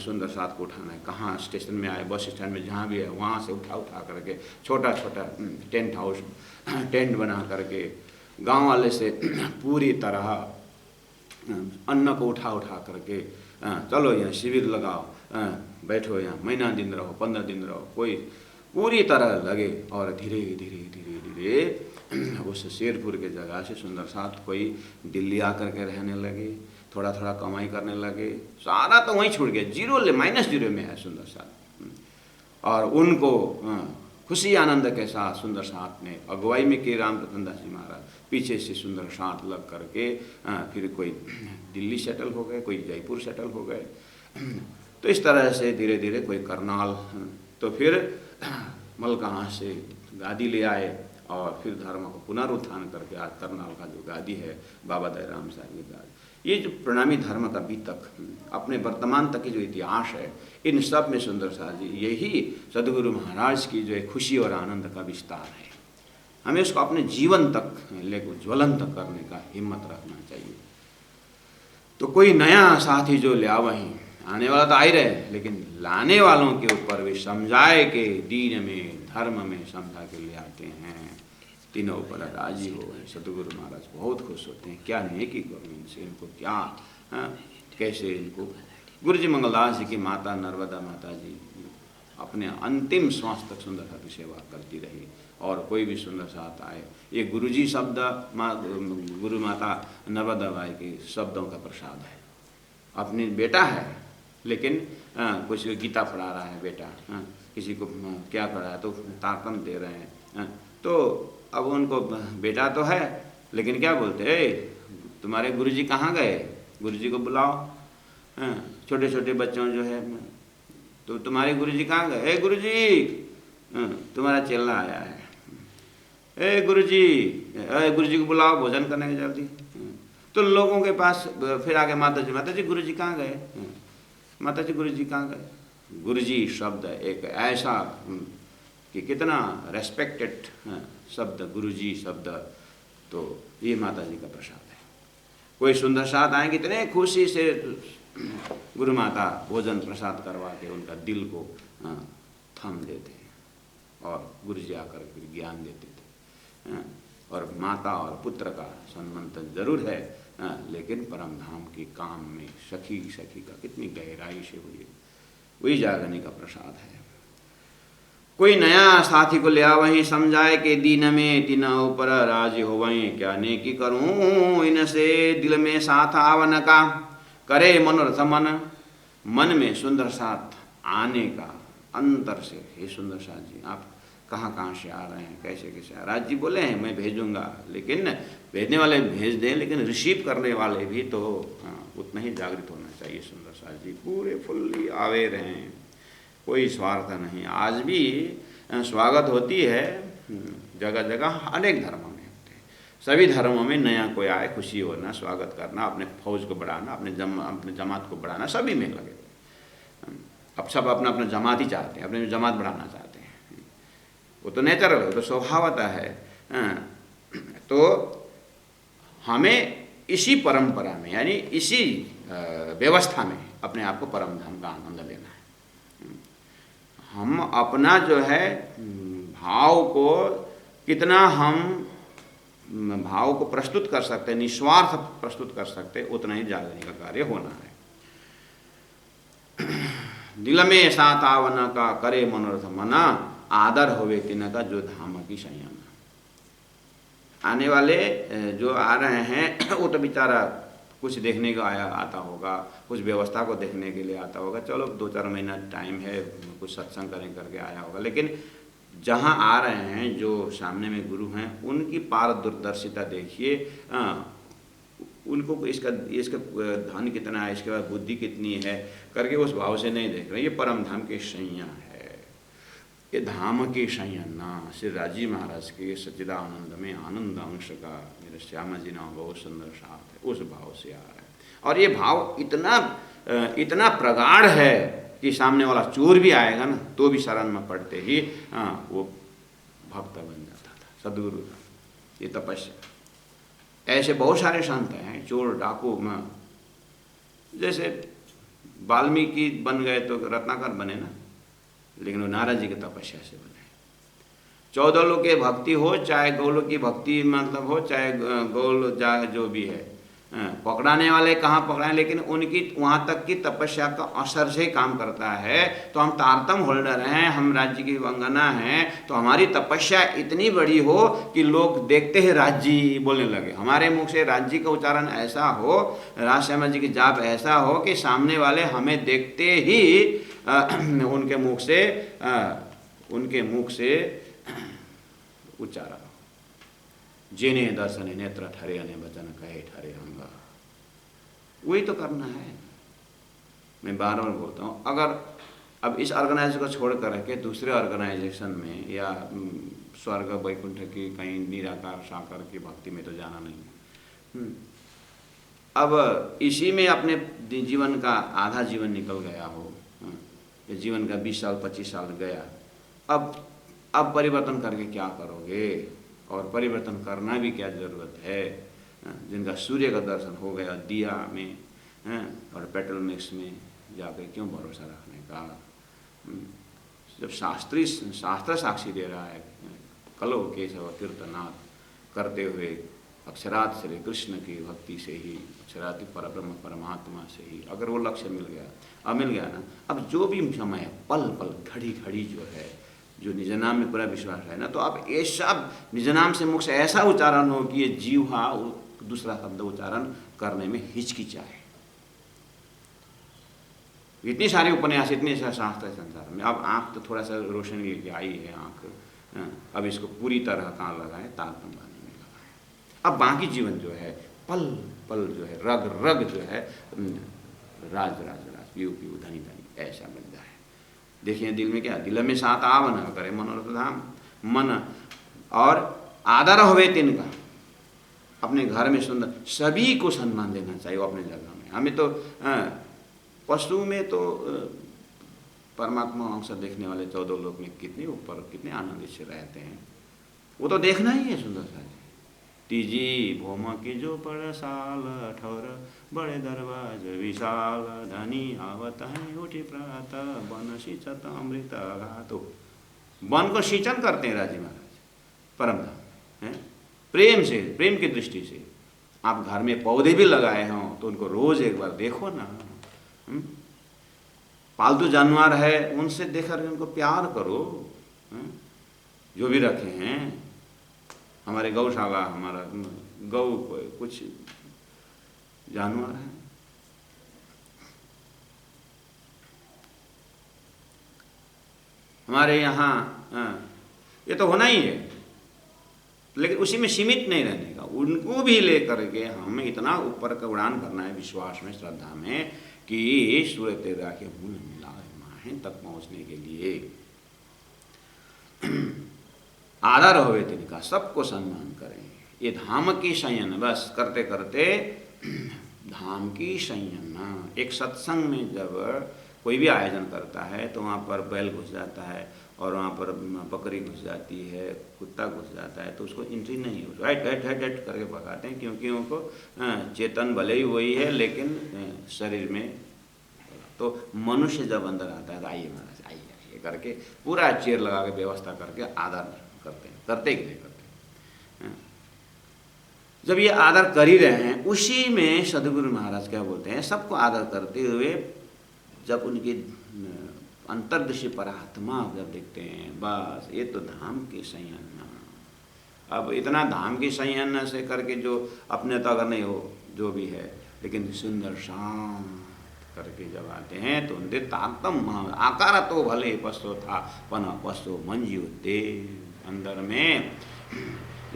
सुंदर साथ को उठाना है। कहाँ स्टेशन में आए, बस स्टैंड में जहाँ भी है वहाँ से उठा करके छोटा टेंट बना करके गांव वाले से पूरी तरह अन्न को उठा करके चलो यहाँ शिविर लगाओ, बैठो यहाँ, महीना दिन रहो, 15 दिन रहो, कोई पूरी तरह लगे। और धीरे धीरे उस शेरपुर के जगह से सुंदर साथ कोई दिल्ली आकर के रहने लगे, थोड़ा कमाई करने लगे। सारा तो वहीं छूट गया, -0 में है सुंदर साथ। और उनको खुशी आनंद के साथ सुंदर साथ ने अगुवाई में के रामरतन दास जी महाराज पीछे से सुंदर साथ लग करके फिर कोई दिल्ली सेटल हो गए, कोई जयपुर सेटल हो गए। तो इस तरह से धीरे धीरे कोई करनाल, तो फिर मलकहाँ से गादी ले आए और फिर धर्म को पुनरुत्थान करके आज करनाल का जो गादी है बाबा दयाराम साहब की गादी। ये जो प्रणामी धर्म का बीतक अपने वर्तमान तक की जो इतिहास है, इन सब में सुंदर साथ जी यही सदगुरु महाराज की जो खुशी और आनंद का विस्तार है। हमें उसको अपने जीवन तक लेकर ज्वलंत करने का हिम्मत रखना चाहिए। तो कोई नया साथी जो ले वहीं आने वाला तो आ ही रहे, लेकिन लाने वालों के ऊपर भी समझाए के दीन में धर्म में समझा के ले आते हैं। तीनों पर राजी हो गए। सतगुरु महाराज बहुत खुश होते हैं। क्या नेकी करूँ इनसे, इनको क्या कैसे इनको। गुरु जी मंगलदास जी की माता नर्मदा माता जी अपने अंतिम श्वास तक सुंदर साथ की सेवा करती रही। और कोई भी सुंदर साथ आए, ये गुरु जी शब्द गुरु माता नर्मदा बाई के शब्दों का प्रसाद है। अपनी बेटा है, लेकिन कुछ गीता पढ़ा रहा है बेटा, किसी को क्या पढ़ा है तो तारतम दे रहे हैं। तो अब उनको बेटा तो है, लेकिन क्या बोलते हैं, तुम्हारे गुरुजी कहाँ गए, गुरुजी को बुलाओ। छोटे छोटे बच्चों जो है, तो तुम्हारे गुरुजी कहाँ गए, ए गुरुजी तुम्हारा चेला आया है, ए गुरुजी को बुलाओ भोजन करने के जल्दी। तो लोगों के पास फिर आगे माता जी गुरुजी कहाँ गए, माता जी गुरुजी कहाँ गए। गुरुजी शब्द एक ऐसा कि कितना रेस्पेक्टेड शब्द गुरुजी शब्द, तो ये माता जी का प्रसाद है। कोई सुंदर साथ आएंगे इतने खुशी से गुरु माता भोजन प्रसाद करवा के उनका दिल को थम देते हैं और गुरु जी आकर फिर ज्ञान देते थे। और माता और पुत्र का संबंध जरूर है, लेकिन परम धाम के काम में सखी का कितनी गहराई से हुई, वही जागने का प्रसाद है। कोई नया साथी को ले वहीं समझाए के दीन में तीना ऊपर राजी हो वहीं, क्या नेकी करूं इनसे दिल में साथ आवन का, करे मनोरथ मन में सुंदर साथ आने का अंतर से। हे सुंदर साथ जी आप कहाँ से आ रहे हैं, कैसे राज जी बोले हैं मैं भेजूंगा, लेकिन भेजने वाले भेज दें, लेकिन रिसीव करने वाले भी तो उतना ही जागृत होना चाहिए। सुंदर साथ जी पूरे फुल्ली आवे रहें, कोई स्वार्थ नहीं। आज भी स्वागत होती है जगह जगह, अनेक धर्मों में होते हैं। सभी धर्मों में नया कोई आए खुशी होना, स्वागत करना, अपने फौज को बढ़ाना, अपने जमात को बढ़ाना, सभी में लगे। अब सब अपना जमात ही चाहते हैं, अपने जमात बढ़ाना चाहते हैं। वो तो नेचुरल है, तो स्वभावता है। तो हमें इसी परंपरा में यानी इसी व्यवस्था में अपने आप को परम धाम का आनंद लेना है। हम अपना जो है भाव को कितना हम भाव को प्रस्तुत कर सकते हैं, निस्वार्थ प्रस्तुत कर सकते हैं, उतना ही जागने का कार्य होना है। दिल में साथ आवन का करे मनोरथ मना, आदर होवे तिन का जो धाम की संयम। आने वाले जो आ रहे हैं वो तो बेचारा कुछ देखने को आता होगा, कुछ व्यवस्था को देखने के लिए आता होगा, चलो 2-4 महीना टाइम है, कुछ सत्संग करें करके आया होगा। लेकिन जहाँ आ रहे हैं जो सामने में गुरु हैं, उनकी पारदर्शिता देखिए, उनको इसका धन कितना है, इसके बाद बुद्धि कितनी है करके उस भाव से नहीं देख रहे। ये परम धाम की सैया है। ये धाम के शयना श्री राजी महाराज के सच्चिदानंद में आनंद अंश का मेरे श्यामा जी नाम बहुत सुंदर साथ है, उस भाव से आ रहा है। और ये भाव इतना प्रगाढ़ है कि सामने वाला चोर भी आएगा ना तो भी शरण में पड़ते ही वो भक्त बन जाता था सदगुरु का। ये तपस्या। ऐसे बहुत सारे संत हैं, चोर डाकू में, जैसे वाल्मीकि बन गए तो रत्नाकर बने ना, लेकिन वो नारद जी की तपस्या से बने। 14 लोग की भक्ति हो, चाहे गौलों की भक्ति मतलब हो, चाहे गौल जो भी है, पकड़ाने वाले कहाँ पकड़ाएं, लेकिन उनकी वहाँ तक की तपस्या का असर से काम करता है। तो हम तारतम होल्डर हैं, हम राज्य की वंगना हैं, तो हमारी तपस्या इतनी बड़ी हो कि लोग देखते ही राज्य बोलने लगे। हमारे मुख से राज्य का उच्चारण ऐसा हो, राज श्यामा जी की जाप ऐसा हो कि सामने वाले हमें देखते ही उनके मुख से उच्चारण। जिने दर्शन नेत्र ठरे अने वचन कहे ठरे अंग, वही तो करना है। मैं बार बार बोलता हूँ, अगर अब इस ऑर्गेनाइजेशन को छोड़ कर के दूसरे ऑर्गेनाइजेशन में या स्वर्ग वैकुंठ की कहीं निराकार साकार की भक्ति में तो जाना नहीं। अब इसी में अपने जीवन का आधा जीवन निकल गया हो, जीवन का 20 साल 25 साल गया, अब परिवर्तन करके क्या करोगे? और परिवर्तन करना भी क्या ज़रूरत है? जिनका सूर्य का दर्शन हो गया दिया में और पेट्रोल मिक्स में जाकर क्यों भरोसा रखने का? जब शास्त्र साक्षी दे रहा है, कलो केशव कीर्तनाथ करते हुए अक्षरात श्री कृष्ण की भक्ति से ही, अक्षरात परब्रह्म परमात्मा से ही अगर वो लक्ष्य मिल गया ना, अब जो भी समय पल पल घड़ी घड़ी जो है, जो निज नाम में पूरा विश्वास है ना, तो अब ये सब निज नाम से मुख से ऐसा उच्चारण हो कि ये जीवा दूसरा शब्द उच्चारण करने में हिचकिचाए। इतनी सारी उपन्यास, इतने सारे शास्त्र है संसार में। अब आँख तो थोड़ा सा रोशनी लेके आई है आँख, अब इसको पूरी तरह कहाँ लगाए? तारतम बानी में लगाए। अब बाकी जीवन जो है पल पल जो है, रग रग जो है, राज राज राज, पीऊ पीऊ, धनी धनी, ऐसा बन जाए। देखिए दिल में क्या, दिल में साथ आव न करे मनोरथ धाम, मन और आदर होवे तिनका। अपने घर में सुंदर, सभी को सम्मान देना चाहिए अपने जगह में। हमें तो पशु में तो परमात्मा अंश देखने वाले 14 लोग में कितने ऊपर, कितने आनंदित से रहते हैं, वो तो देखना ही है सुंदर सा। तीजी भोम की जो पड़साल ठौर, बड़े दरवाज विशाल, धनी आवत है उठी प्रात, वन सिंचत अमृत घातो। वन को सिंचन करते हैं राजी महाराज, परम धाम है। प्रेम से, प्रेम की दृष्टि से आप घर में पौधे भी लगाए हों तो उनको रोज एक बार देखो ना। पालतू जानवर है, उनसे देखकर उनको प्यार करो। जो भी रखे हैं, हमारे गौशाला, हमारा गौ कुछ जानवर है, हमारे यहाँ ये तो होना ही है, लेकिन उसी में सीमित नहीं रहने का, उनको भी लेकर के हमें इतना ऊपर का उड़ान करना है विश्वास में, श्रद्धा में, कि सूर्य तेरा के मूल मिला माहें तक पहुँचने के लिए आदर होवे तिनका, सबको सम्मान करें। ये धाम की शयन, बस करते करते धाम की शयन। एक सत्संग में जब कोई भी आयोजन करता है तो वहाँ पर बैल घुस जाता है और वहाँ पर बकरी घुस जाती है, कुत्ता घुस जाता है, तो उसको एंट्री नहीं है, हट हट हट हट करके भगाते हैं, क्योंकि उनको चेतन भले ही वही है लेकिन शरीर में। तो मनुष्य जब अंदर आता है तो आइए महाराज आइए आइए करके पूरा चेयर लगा के व्यवस्था करके आदर करते हैं, करते कि नहीं करते? जब ये आदर कर ही रहे हैं, उसी में सदगुरु महाराज क्या बोलते हैं, सबको आदर करते हुए जब उनकी अंतर्दृष्टि परात्मा जब देखते हैं, बस ये तो धाम की संयन। अब इतना धाम की संयन से करके जो अपने तो अगर नहीं हो जो भी है, लेकिन सुंदर शांत करके जब आते हैं तो उनके ताकतम आकार तो भले पस्तो था पना पस्तो मंजू दे। अंदर में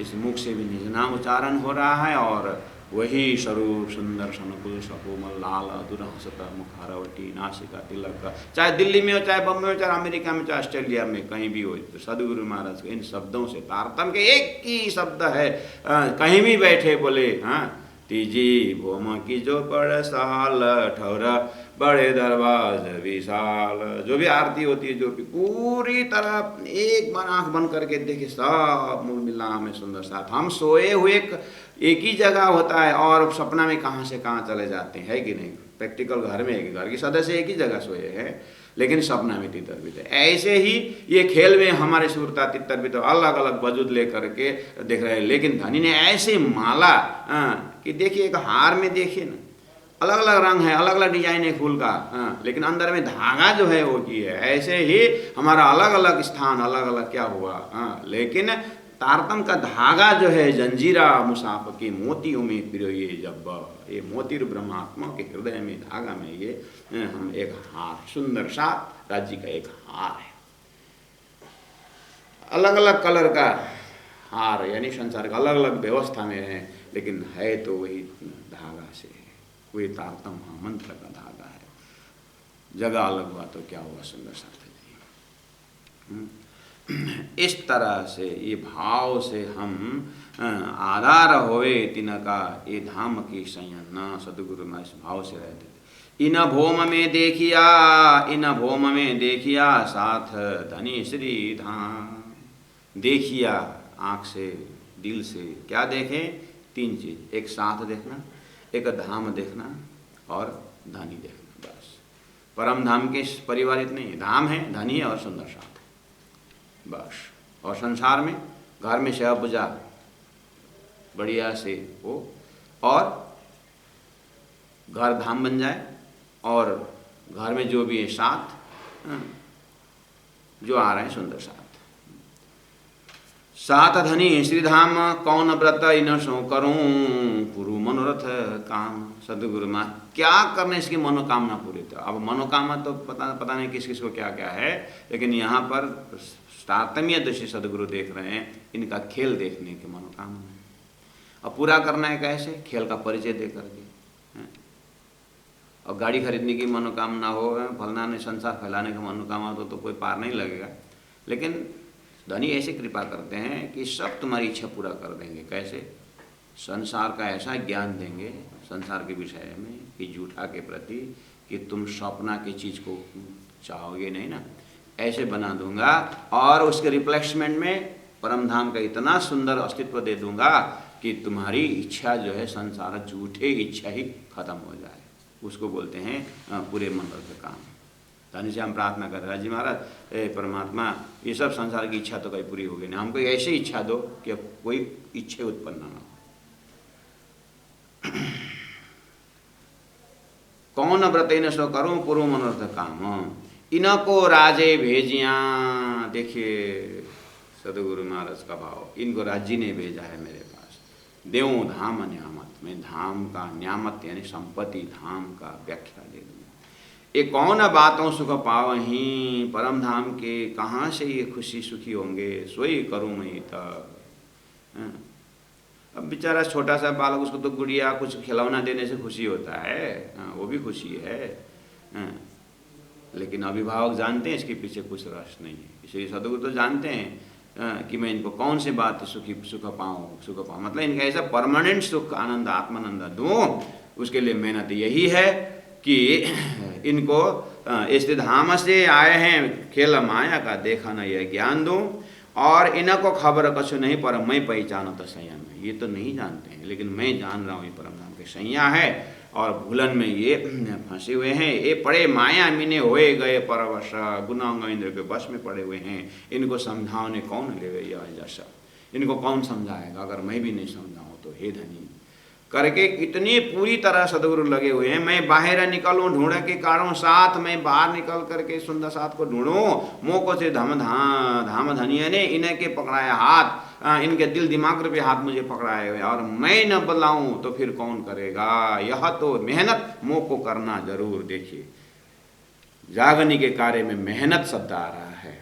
इस मुख से भी निज नाम उच्चारण हो रहा है और वही स्वरूप सुंदर सनुकूल सकोमल लाल अधुर हंसता मुखारवटी नासिका तिलक, चाहे दिल्ली में हो, चाहे बम्बई में, चाहे अमेरिका में, चाहे ऑस्ट्रेलिया में, कहीं भी हो, तो सदगुरु महाराज के इन शब्दों से तारतम्य के एक ही शब्द है, कहीं भी बैठे बोले हाँ तीजी भोम की जो बड़ साल ठौरा बड़े दरबाज विशाल, जो भी आरती होती है, जो भी पूरी तरह एक बार आंख बंद करके देखे सब मूल मिला में सुंदर साथ। हम सोए हुए एक ही जगह होता है और सपना में कहाँ से कहाँ चले जाते हैं, है कि नहीं। प्रैक्टिकल घर में एक घर के सदस्य एक ही जगह सोए हैं लेकिन सपना में तितर बितर। ऐसे ही ये खेल में हमारे सुरता तितर बितर अलग अलग वजूद ले करके देख रहे हैं, लेकिन धनी ने ऐसे माला कि देखिए एक हार में देखिए ना अलग अलग रंग है, अलग अलग डिजाइन है फूल का, लेकिन अंदर में धागा जो है वो की है। ऐसे ही हमारा अलग अलग स्थान अलग अलग क्या हुआ, लेकिन तारतम का धागा जो है जंजीरा मुसाफ के मोतियों में पिरोए जब, ये मोती ब्रह्मात्मा के हृदय में धागा में ये हम एक हार सुंदर सा राज्य का एक हार है, अलग अलग कलर का हार, यानी संसार का अलग अलग व्यवस्था में है लेकिन है तो वही धागा से है, वही तारतम मंत्र का धागा है। जगह अलग हुआ तो क्या हुआ सुंदर साथ जी। इस तरह से ये भाव से हम आधार होए तिनका ये धाम की संयन, सदगुरु में इस भाव से रहते थे। इन भोम में देखिया, इन भोम में देखिया साथ धनी श्री धाम। देखिया आँख से दिल से, क्या देखें, तीन चीज, एक साथ देखना, एक धाम देखना और धनी देखना, बस। परम धाम के परिवार इतने ही, धाम है, धनी है और सुंदर साथ बस। और संसार में घर में सेवा पूजा बढ़िया से हो और घर धाम बन जाए और घर में जो भी है साथ जो आ रहे हैं सुंदर साथ। साथ धनी श्रीधाम कौन व्रत इन सो करूं पुरु मनोरथ काम। सदगुरु माँ क्या करने इसकी मनोकामना पूरी। तो अब मनोकामना तो पता नहीं किस किस को क्या क्या है, लेकिन यहाँ पर तारतम्य दृष्टि सदगुरु देख रहे हैं, इनका खेल देखने की मनोकामना है। अब पूरा करना है कैसे, खेल का परिचय दे करके। और गाड़ी खरीदने की मनोकामना हो, फलना ने संसार फैलाने का मनोकामना तो कोई पार नहीं लगेगा। लेकिन धनी ऐसे कृपा करते हैं कि सब तुम्हारी इच्छा पूरा कर देंगे। कैसे, संसार का ऐसा ज्ञान देंगे संसार के विषय में कि झूठा के प्रति कि तुम सपना की चीज़ को चाहोगे नहीं ना, ऐसे बना दूंगा। और उसके रिप्लेसमेंट में परम धाम का इतना सुंदर अस्तित्व दे दूंगा कि तुम्हारी इच्छा जो है संसार झूठे इच्छा ही खत्म हो जाए। उसको बोलते हैं पूरे मंडल के काम। धनी से हम प्रार्थना कर रहे हैं, जी महाराज ए परमात्मा ये सब संसार की इच्छा तो कहीं पूरी होगी नहीं, हमको ऐसी इच्छा दो कि कोई इच्छा उत्पन्न ना हो। कौन व्रत न सो करूं पूर्व मनोरथ काम, इनको राजे भेजिया। देखिए सदगुरु महाराज का भाव, इनको राज्य ने भेजा है मेरे पास। देव धाम न्यामत, मैं धाम का न्यामत यानी संपत्ति धाम का व्याख्या दे दूंगा। ये कौन बातों सुख पावहीं, परम धाम के कहाँ से ये खुशी सुखी होंगे, सोई करूँ मैं तब। अब बेचारा छोटा सा बालक, उसको तो गुड़िया कुछ खिलौना देने से खुशी होता है, वो भी खुशी है। लेकिन अभिभावक जानते हैं इसके पीछे कुछ रस नहीं है। इसलिए सदगुरु तो जानते हैं कि मैं इनको कौन से बात सुख पाऊँ, मतलब इनका ऐसा परमानेंट सुख आनंद आत्मानंद दूँ, उसके लिए मेहनत यही है कि इनको इस धाम से आए हैं, खेल माया का देखा न यह ज्ञान दूँ। और इनको खबर कछु नहीं पर मैं पहचानो तो सैया में, ये तो नहीं जानते हैं लेकिन मैं जान रहा हूँ ये परम धाम के सैया है और भूलन में ये फंसे हुए हैं। ये पड़े माया मीने होए गए परवश, गुनाह इंद्र के बस में पड़े हुए हैं। इनको समझाने कौन ले यह जैसा, इनको कौन समझाएगा अगर मैं भी नहीं समझाऊँ तो। हे धनी करके इतनी पूरी तरह सदगुरु लगे हुए हैं। मैं बाहर निकलूँ ढूंढे के कारण साथ, मैं बाहर निकल करके सुंदर साथ को ढूंढूँ। मोको से धाम धनिया ने इन्हें के पकड़ाया हाथ, इनके दिल दिमाग रूपी हाथ मुझे पकड़ाए हुए, और मैं न बदलाऊँ तो फिर कौन करेगा। यह तो मेहनत मोको करना जरूर। देखिए जागने के कार्य में मेहनत शब्द आ रहा है,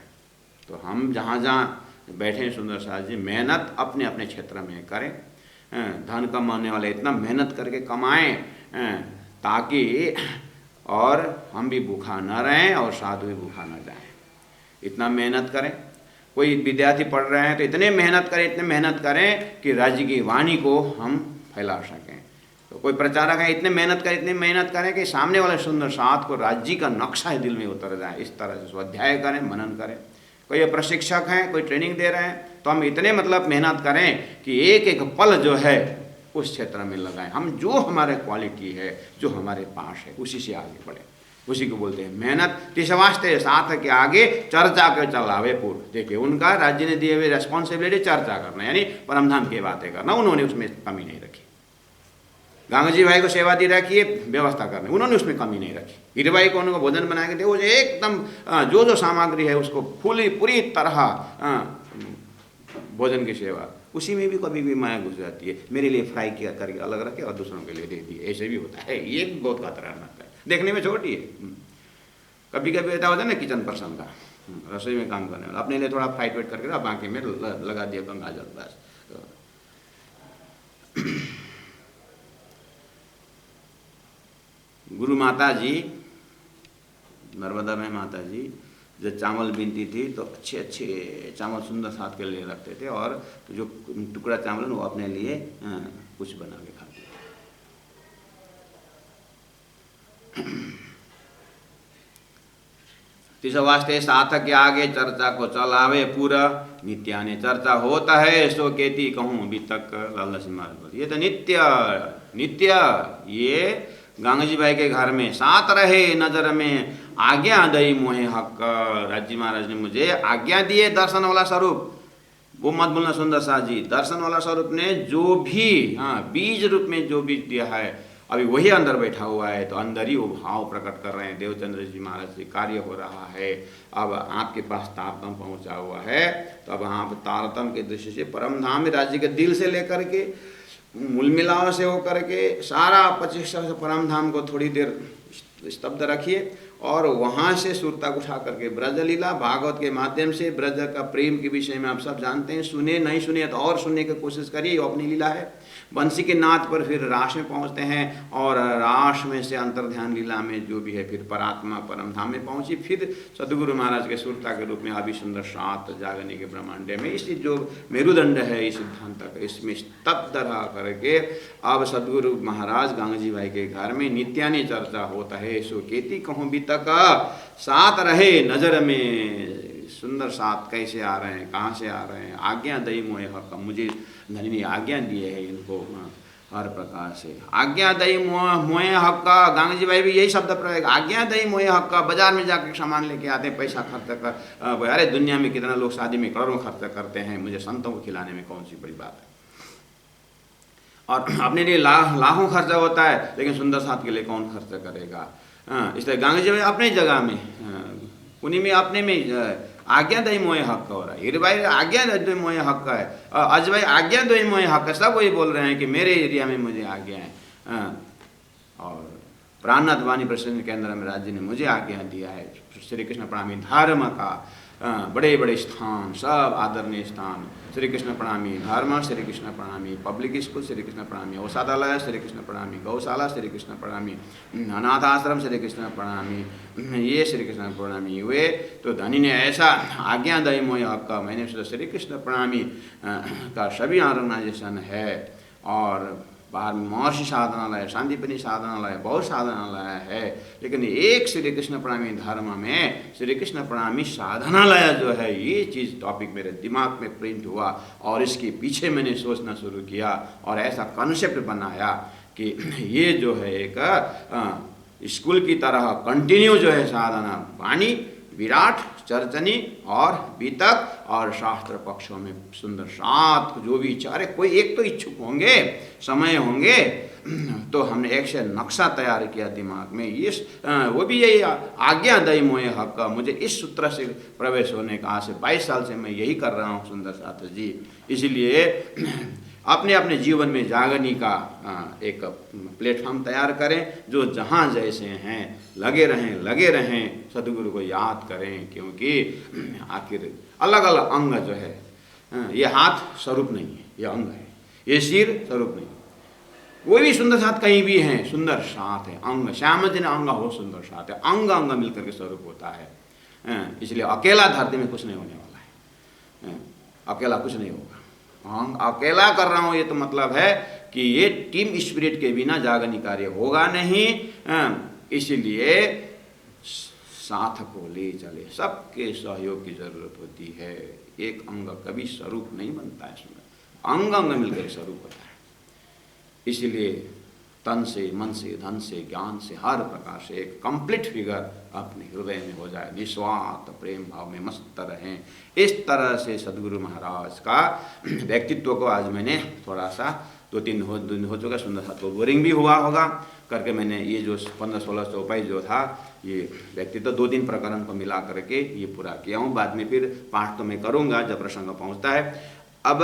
तो हम जहाँ जहाँ बैठे सुंदर साथ जी मेहनत अपने अपने क्षेत्र में करें। धन कमाने वाले इतना मेहनत करके कमाएं ताकि और हम भी भूखा न रहें और साधु भी भूखा न जाएं। इतना मेहनत करें। कोई विद्यार्थी पढ़ रहे हैं तो इतने मेहनत करें कि राज्य की वाणी को हम फैला सकें। तो कोई प्रचारक है, इतने मेहनत करें कि सामने वाले सुंदर साथ को राज्य का नक्शा दिल में उतर जाए। इस तरह से स्वाध्याय करें, मनन करें। कोई प्रशिक्षक हैं, कोई ट्रेनिंग दे रहे हैं, तो हम इतने मेहनत करें कि एक एक पल जो है उस क्षेत्र में लगाएं। हम जो हमारे क्वालिटी है, जो हमारे पास है, उसी से आगे बढ़े। उसी को बोलते हैं मेहनत। तिस वास्ते साथ के आगे चर्चा के चलावे पूर्व। देखिए, उनका राज्य ने दिए हुए रेस्पॉन्सिबिलिटी चर्चा करना, यानी परमधाम की बातें करना, उन्होंने उसमें कमी नहीं रखी। गंगा जी भाई को सेवा दी रखी है, व्यवस्था करने, उन्होंने उसमें कमी नहीं रखी। हीरबाई को उनको भोजन बना के दे, वो एकदम जो सामग्री है उसको पूरी तरह भोजन की सेवा। उसी में भी कभी भी माया घुस जाती है, मेरे लिए फ्राई किया करके अलग रखे और दूसरों के लिए दे दिए। ऐसे भी होता है, ये भी बहुत खतरनाक है। देखने में छोटी है, कभी कभी ऐसा होता है ना, किचन पर्सन का, रसोई में काम करने वाला, अपने लिए थोड़ा फ्राइड वेट करके बाकी में लगा दिया गंगा जल बस। गुरु माता जी, नर्मदा में माता जी जब चावल बीनती थी तो अच्छे चावल सुंदर साथ के लिए रखते थे, और जो टुकड़ा चावल वो अपने लिए कुछ बना के खाते। तिस वास्ते साथ के आगे चर्चा को चलावे पूरा। नित्याने चर्चा होता है सो केती कहूँ अभी तक। लाला सिंह महाराज, ये तो नित्य ये गंगा जी भाई के घर में साथ रहे नजर में आज्ञा दई मोहे हक। राज्य महाराज ने मुझे आज्ञा दी है दर्शन वाला स्वरूप। वो मत बोलना सुंदर साथ जी, दर्शन वाला स्वरूप ने जो भी बीज रूप में जो बीज दिया है, अभी वही अंदर बैठा हुआ है, तो अंदर ही वो भाव प्रकट कर रहे हैं। देवचंद्र जी महाराज से कार्य हो रहा है। अब आपके पास तारतम पहुंचा हुआ है, तो अब आप तारतम के दृष्टि से परम धाम में राज्य के दिल से लेकर के मूल मिलाव से होकर के सारा 25 से परम धाम को थोड़ी देर स्तब्ध रखिए, और वहाँ से सुरता को उठा करके ब्रज लीला भागवत के माध्यम से ब्रज का प्रेम के विषय में आप सब जानते हैं। सुने नहीं सुने तो और सुनने की कोशिश करिए, वो अपनी लीला है। बंसी के नाद पर फिर रास में पहुँचते हैं, और रास में से अंतर्ध्यान लीला में जो भी है फिर परात्मा परम धाम में पहुँची। फिर सदगुरु महाराज के सुरता के रूप में अभी सुंदर सात जागने के ब्रह्मांड में इस जो मेरुदंड है इस सिद्धांत का, इसमें स्तब्ध रहा करके अब सदगुरु महाराज गंगा जी भाई के घर में नित्यानी चर्चा होता है। सो केती कहूँ भी तक साथ रहे नजर में। सुंदर साथ कैसे आ रहे हैं, कहाँ से आ रहे हैं। आज्ञा दई मोहे हक, मुझे धनी ने आज्ञा दिए है इनको हर प्रकार से। आज्ञा दई मोहे हक का, गंगा जी भाई भी यही शब्द प्रयोग, आज्ञा दई मोहे हक का। बाजार में जाकर सामान लेके आते हैं, पैसा खर्च कर, अरे दुनिया में कितना लोग शादी में करोड़ों खर्च करते हैं, मुझे संतों को खिलाने में कौन सी बड़ी बात है। और अपने लिए लाखों खर्चा होता है, लेकिन सुंदर साथ के लिए कौन खर्च करेगा। इसलिए गंगा जी भाई अपनी जगह में, उन्हीं में अपने में आज्ञा दई मोहे हक का हो रहा है। हीर भाई आज्ञा दई मोहे हक का है, अज भाई आज्ञा दई मोहे हक का। सब वही बोल रहे हैं कि मेरे एरिया में मुझे आज्ञा है। और प्राणनाथ वाणी प्रसन्न के अंदर में राज्य ने मुझे आज्ञा दिया है। श्री कृष्ण प्रणामी धर्म का बड़े बड़े स्थान, सब आदरणीय स्थान, श्री कृष्ण प्रणामी धर्म, श्री कृष्ण प्रणामी पब्लिक स्कूल, श्री कृष्ण प्रणामी औषधालय, श्री कृष्ण प्रणामी गौशाला, श्री कृष्ण प्रणामी अनाथ आश्रम, श्री कृष्ण प्रणामी ये श्री कृष्ण प्रणामी हुए। तो धनी ने ऐसा आज्ञा दई मोहे हक का, मैंने सोचा श्री कृष्ण प्रणामी का सभी ऑर्गेनाइजेशन है, और बाहर में महर्षि साधनालय, शांतिपनी साधनालय, बहुत साधनालय है, लेकिन एक श्री कृष्ण प्रणामी धर्म में श्री कृष्ण प्रणामी साधनालय जो है, ये चीज़ टॉपिक मेरे दिमाग में प्रिंट हुआ, और इसके पीछे मैंने सोचना शुरू किया, और ऐसा कॉन्सेप्ट बनाया कि ये जो है एक स्कूल की तरह कंटिन्यू जो है साधना, वाणी, विराट, चर्चनी और बीतक और शास्त्र पक्षों में सुंदर सात जो भी चारे, कोई एक तो इच्छुक होंगे, समय होंगे, तो हमने एक से नक्शा तैयार किया दिमाग में। इस वो भी यही आज्ञा दई मोहे हक का, मुझे इस सूत्र से प्रवेश होने का आज से 22 साल से मैं यही कर रहा हूँ सुंदर साथ जी। इसलिए अपने अपने जीवन में जागने का एक प्लेटफॉर्म तैयार करें, जो जहाँ जैसे हैं लगे रहें, सदगुरु को याद करें, क्योंकि आखिर अलग अलग अंग जो है, ये हाथ स्वरूप नहीं है, ये अंग है। ये सिर स्वरूप नहीं। कोई भी सुंदर साथ कहीं भी है, सुंदर साथ है, अंग श्याम जिन अंग हो सुंदर साथ है, अंग अंग मिलकर के स्वरूप होता है। इसलिए अकेला धरती में कुछ नहीं होने वाला है, अकेला कुछ नहीं होगा। अंग अकेला कर रहा हूँ ये तो मतलब है कि ये टीम स्पिरिट के बिना जागनी कार्य होगा नहीं। इसलिए साथ को ले चले, सबके सहयोग की जरूरत होती है। एक अंग कभी स्वरूप नहीं बनता है, अंग अंग मिलकर स्वरूप होता है। इसलिए तन से, मन से, धन से, ज्ञान से, हर प्रकार से एक कंप्लीट फिगर अपने हृदय में हो जाए, निस्वार्थ प्रेम भाव में मस्त रहें। इस तरह से सदगुरु महाराज का व्यक्तित्व को आज मैंने थोड़ा सा 2-3 दिन हो चुका, सुंदर सा तो बोरिंग भी हुआ होगा करके मैंने ये जो 15-16 चौपाई जो था ये व्यक्तित्व 2-3 प्रकरण को मिला करके ये पूरा किया हूँ। बाद में फिर पाठ तो मैं करूँगा जब प्रसंग पहुँचता है। अब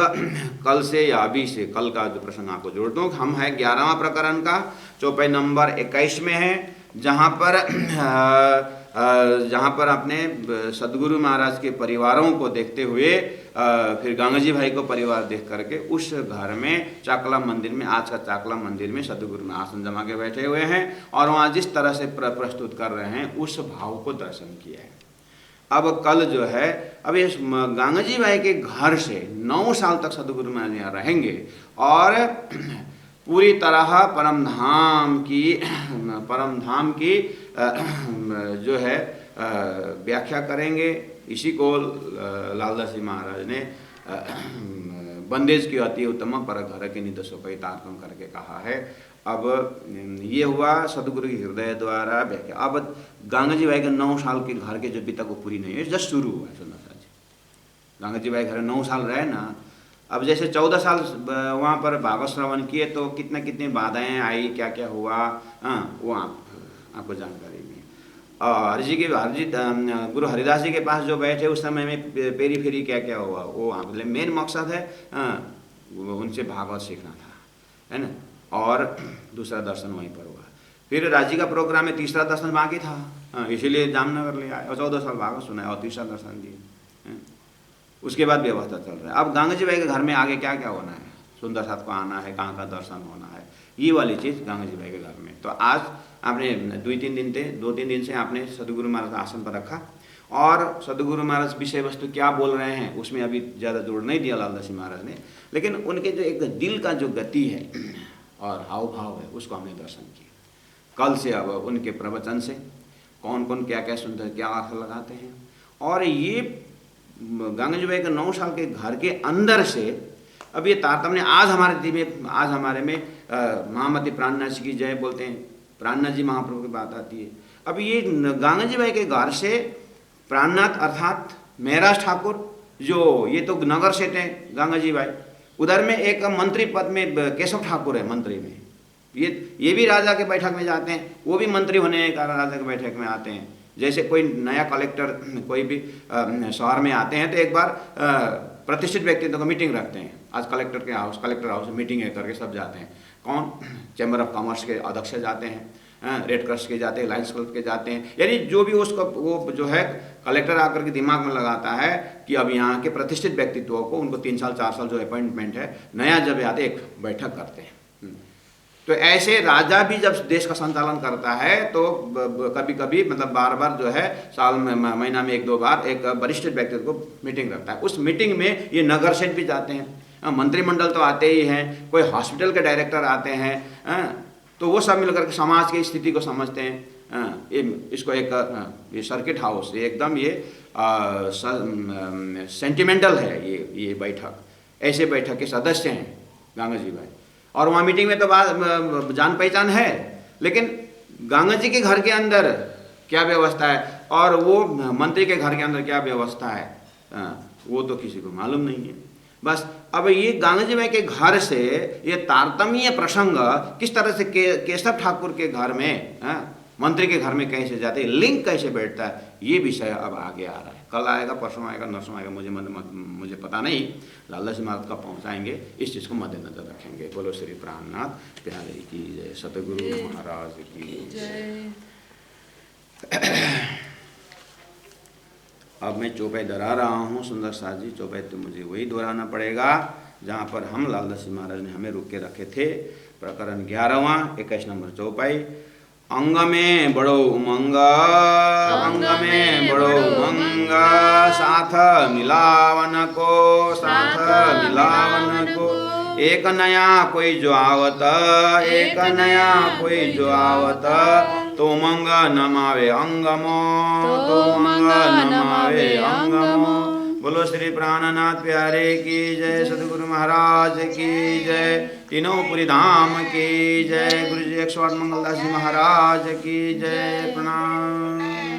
कल से या अभी से कल का जो प्रसंग आपको जोड़ दूँ, हम है 11वां प्रकरण का चौपाई नंबर 21 में है, जहाँ पर अपने सदगुरु महाराज के परिवारों को देखते हुए फिर गंगाजी भाई को परिवार देख करके उस घर में चाकला मंदिर में, आज का चाकला मंदिर में सदगुरु में आसन जमा के बैठे हुए हैं और वहाँ जिस तरह से प्रस्तुत कर रहे हैं उस भाव को दर्शन किया है। अब कल जो है, अब इस गंगाजी भाई के घर से 9 साल तक सदगुरु महाराज यहाँ रहेंगे और पूरी तरह परम धाम की जो है व्याख्या करेंगे। इसी को लालदास जी महाराज ने बंदेज की अति उत्तम पर घर के निदर्शों का तारतम करके कहा है। अब ये हुआ सदगुरु के हृदय द्वारा व्याख्या। अब गंगाजी भाई के 9 साल के घर के जो अभी तक वो पूरी नहीं है, जस्ट शुरू हुआ है। सुंदर जी गंगाजी भाई घर 9 साल रहे ना, अब जैसे 14 साल वहाँ पर भागवत श्रवण किए तो कितनी बाधाएं आई, क्या क्या हुआ, वो आपको जानकारी में। और गुरु हरिदास जी के पास जो बैठे उस समय में पेरी फेरी क्या क्या हुआ, वो मतलब मेन मकसद है उनसे भागवत सीखना था, है ना। और दूसरा दर्शन वहीं पर हुआ। फिर राज्य का प्रोग्राम में तीसरा दर्शन बाकी था, इसीलिए जामनगर ले आए और 14 साल भागवत सुनाए और तीसरा दर्शन दिए। उसके बाद व्यवस्था चल रहा है। अब गंगाजी भाई के घर में आगे क्या क्या होना है, सुंदर साथ को आना है, कहाँ का दर्शन होना है, ये वाली चीज़ गंगाजी भाई के घर में। तो आज आपने 2-3 दिन से आपने सदगुरु महाराज आसन पर रखा और सदगुरु महाराज विषय वस्तु क्या बोल रहे हैं उसमें अभी ज़्यादा जोड़ नहीं दिया लालदास जी महाराज ने, लेकिन उनके जो एक दिल का जो गति है और हाव भाव है उसको हमने दर्शन किया। कल से अब उनके प्रवचन से कौन कौन क्या क्या सुनते, क्या अर्थ लगाते हैं। और ये गंगाजी भाई के 9 साल के घर के अंदर से अब ये तारतम्य आज हमारे में महामती प्राणनाथ जी की जय बोलते हैं, प्राणनाथ जी महाप्रभु की बात आती है। अब ये गंगाजी भाई के घर से प्राणनाथ अर्थात महराज ठाकुर, जो ये तो नगर सेठ हैं गंगाजी भाई, उधर में एक मंत्री पद में केशव ठाकुर है मंत्री में, ये भी राजा के बैठक में जाते हैं, वो भी मंत्री होने के कारण राजा के बैठक में आते हैं। जैसे कोई नया कलेक्टर कोई भी शहर में आते हैं तो एक बार प्रतिष्ठित व्यक्तित्व को मीटिंग रखते हैं। आज कलेक्टर हाउस में मीटिंग है करके सब जाते हैं। कौन, चैम्बर ऑफ कॉमर्स के अध्यक्ष जाते हैं, रेड क्रॉस के जाते हैं, लायंस क्लब के जाते हैं, यानी जो भी उसका वो जो है कलेक्टर आकर के दिमाग में लगाता है कि अब यहाँ के प्रतिष्ठित व्यक्तित्वों को उनको 3 साल 4 साल जो अपॉइंटमेंट है नया जब आते एक बैठक करते हैं। तो ऐसे राजा भी जब देश का संचालन करता है तो कभी कभी मतलब बार जो है साल में महीना में 1-2 बार एक वरिष्ठ व्यक्तित्व को मीटिंग रखता है। उस मीटिंग में ये नगर सेठ भी जाते हैं, मंत्रिमंडल तो आते ही हैं, कोई हॉस्पिटल के डायरेक्टर आते हैं, तो वो सब मिलकर के समाज की स्थिति को समझते हैं। इसको एक ये सर्किट हाउस एकदम ये सेंटिमेंटल है ये बैठक। ऐसे बैठक के सदस्य हैं गंगाजी भाई और वहाँ मीटिंग में तो बात जान पहचान है, लेकिन गंगाजी के घर के अंदर क्या व्यवस्था है और वो मंत्री के घर के अंदर क्या व्यवस्था है वो तो किसी को मालूम नहीं है। बस अब ये गंगाजी भाई के घर से ये तारतम्य प्रसंग किस तरह से केशव ठाकुर के घर में मंत्री के घर में कैसे जाते, लिंक कैसे बैठता है, ये विषय अब आगे आ रहा है। कल आएगा, परसों आएगा, नरसों आएगा, मुझे पता नहीं। लालदास जी महाराज कब पहुँचाएंगे इस चीज़ को मद्देनजर रखेंगे। बोलो श्री प्राणनाथ प्यारे की जय, सतगुरु महाराज की जय। अब मैं चौपाई दोहरा रहा हूँ सुंदर साथ जी, चौपाई तो मुझे वही दोहराना पड़ेगा जहाँ पर हम लालदास जी महाराज ने हमें रोक के रखे थे। प्रकरण 11वां 21 नंबर चौपाई। अंग में बड़ो उमंग, अंग में बड़ो उमंग, साथ मिलावन को, साथ मिलावन को। एक नया कोई जो आवत, एक नया कोई जो आवत, तो उमंग नमावे अंगमो, तो उमंग नमावे अंगमो। बोलो श्री प्राणनाथ प्यारे की जय, सदगुरु महाराज की जय, तीनों पुरी धाम की जय, गुरु जी 108 मंगलदास जी महाराज की जय। प्रणाम।